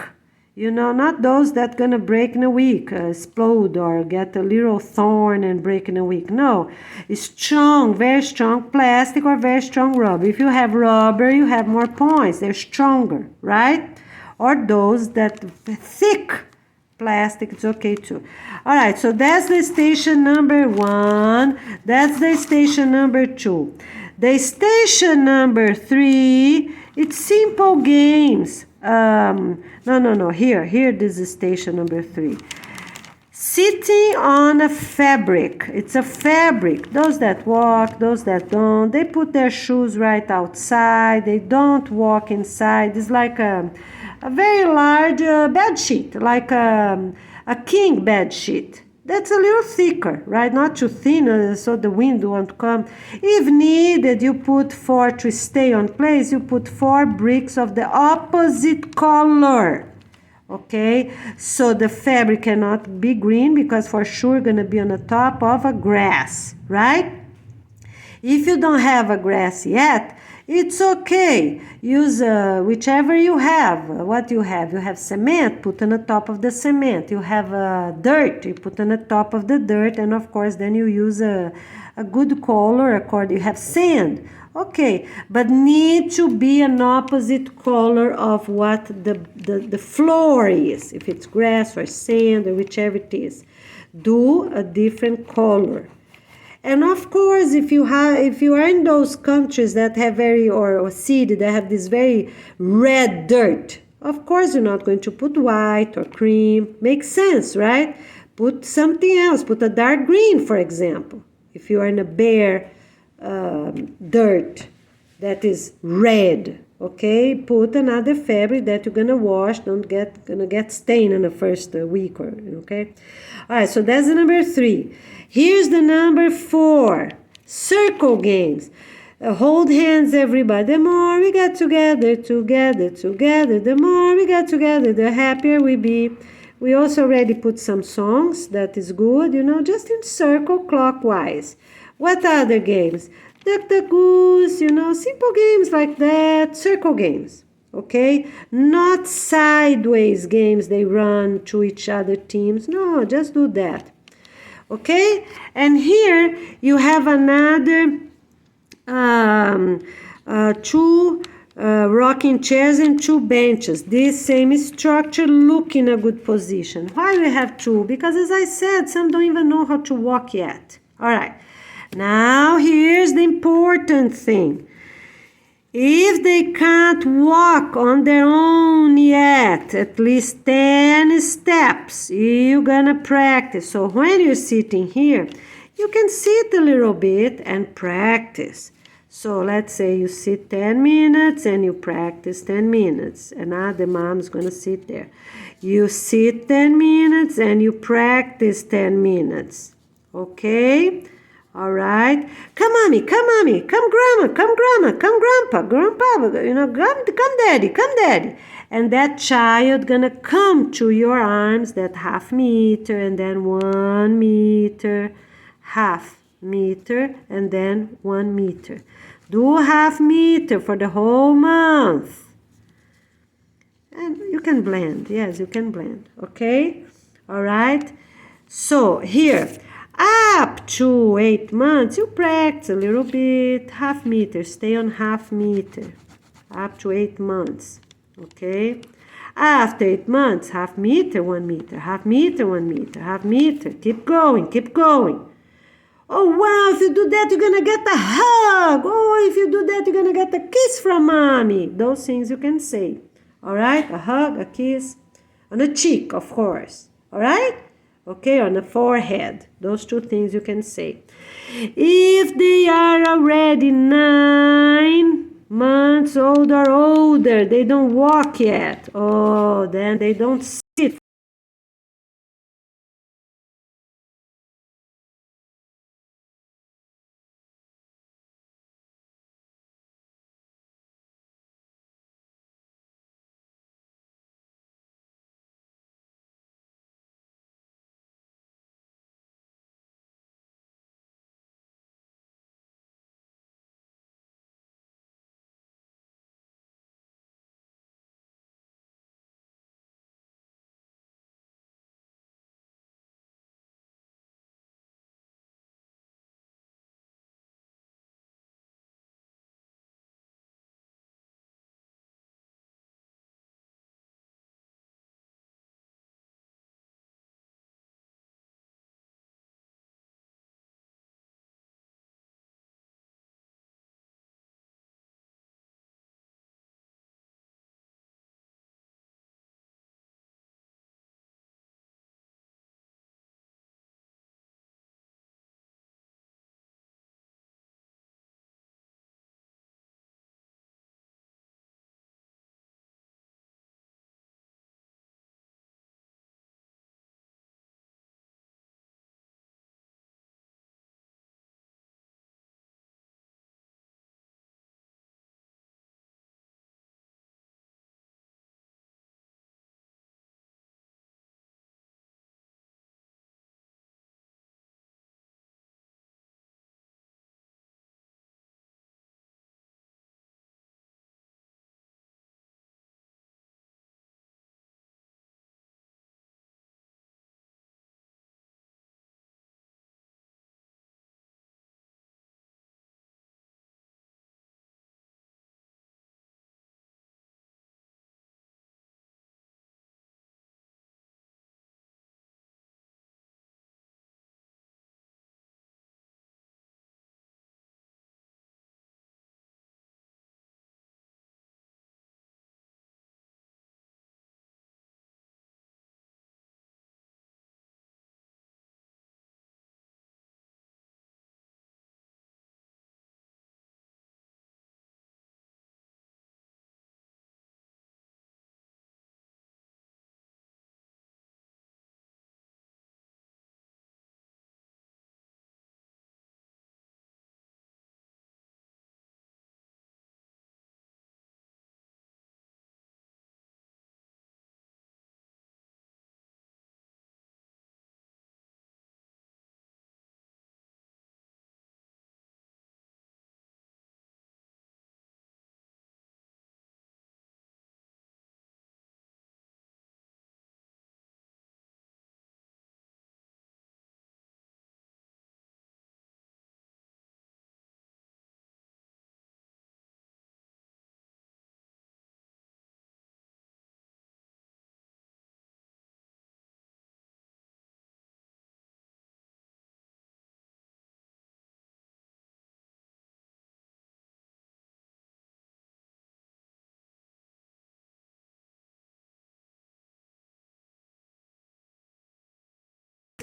not those that gonna break in a week, explode or get a little thorn and break in a week. No, it's strong, very strong plastic or very strong rubber. If you have rubber, you have more points. They're stronger, right? Or those that thick plastic, it's okay too. All right, so that's the station number 1. That's the station number 2. The station number 3, it's simple games. No. Here, this is station number 3. Sitting on a fabric. It's a fabric. Those that walk, those that don't, they put their shoes right outside. They don't walk inside. It's like a very large bed sheet, like a king bed sheet. That's a little thicker, right? Not too thin, so the wind won't come. If needed, you put 4 to stay on place. You put 4 bricks of the opposite color. Okay? So the fabric cannot be green because for sure gonna be on the top of a grass, right? If you don't have a grass yet, It's okay. Use whichever you have. What you have? You have cement, put on the top of the cement. You have dirt, you put on the top of the dirt. And of course, then you use a good color. You have sand. Okay, but need to be an opposite color of what the floor is. If it's grass or sand or whichever it is. Do a different color. And of course, if you are in those countries that have or city that have this very red dirt, of course you're not going to put white or cream. Makes sense, right? Put something else. Put a dark green, for example. If you are in a bare dirt that is red, okay, put another fabric that you're gonna wash. Don't gonna get stain in the first week, or okay. All right, so that's the number 3. Here's the number 4. Circle games. Hold hands, everybody. The more we get together, the more we get together, the happier we be. We also already put some songs. That is good, just in circle clockwise. What other games? Duck the goose, simple games like that. Circle games, okay? Not sideways games, they run to each other teams. No, just do that, okay? And here you have another 2 rocking chairs and 2 benches. This same structure, look in a good position. Why we have 2? Because as I said, some don't even know how to walk yet. All right. Now, here's the important thing. If they can't walk on their own yet, at least 10 steps, you're gonna practice. So when you're sitting here, you can sit a little bit and practice. So let's say you sit 10 minutes and you practice 10 minutes. And now the mom's gonna sit there. You sit 10 minutes and you practice 10 minutes. Okay? All right. Come, mommy, come, mommy. Come, grandma, come, grandma, come, grandpa, come, daddy, come, daddy. And that child gonna come to your arms, that half meter, and then 1 meter, half meter, and then 1 meter. Do half meter for the whole month. And you can blend. Yes, you can blend. Okay? All right. So here, up to 8 months, you practice a little bit. Half meter. Stay on half meter. Up to 8 months. Okay? After 8 months, half meter, 1 meter. Half meter, 1 meter. Half meter. Keep going. Keep going. Oh, wow, if you do that, you're going to get a hug. Oh, if you do that, you're going to get a kiss from mommy. Those things you can say. All right? A hug, a kiss. On the cheek, of course. All right? Okay, on the forehead. Those 2 things you can say. If they are already 9 months old or older, they don't walk yet. Oh, then they don't sit.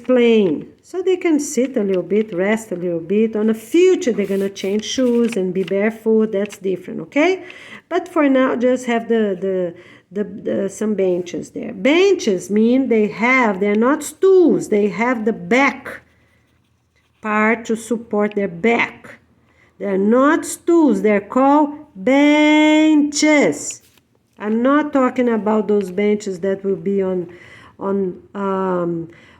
plain. So they can sit a little bit, rest a little bit. On the future, they're going to change shoes and be barefoot. That's different, okay? But for now, just have some benches there. Benches mean they're not stools. They have the back part to support their back. They're not stools. They're called benches. I'm not talking about those benches that will be on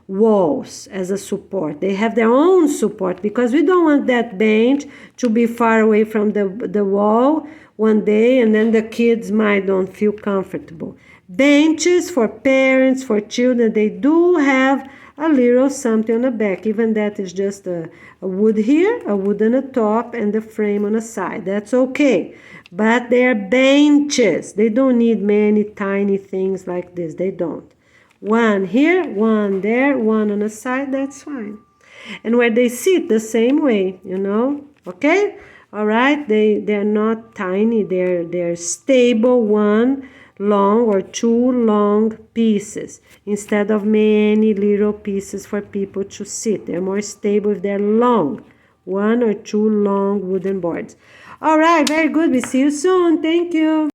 walls as a support. They have their own support because we don't want that bench to be far away from the wall one day and then the kids might don't feel comfortable. Benches for parents, for children, they do have a little something on the back. Even that is just a wood here, a wood on the top, and the frame on the side. That's okay. But they are benches. They don't need many tiny things like this. They don't. One here, one there, one on the side. That's fine. And where they sit, the same way, you know. Okay? All right? They're not tiny. They're stable. One long or two long pieces instead of many little pieces for people to sit. They're more stable if they're long. One or two long wooden boards. All right, very good. We see you soon. Thank you.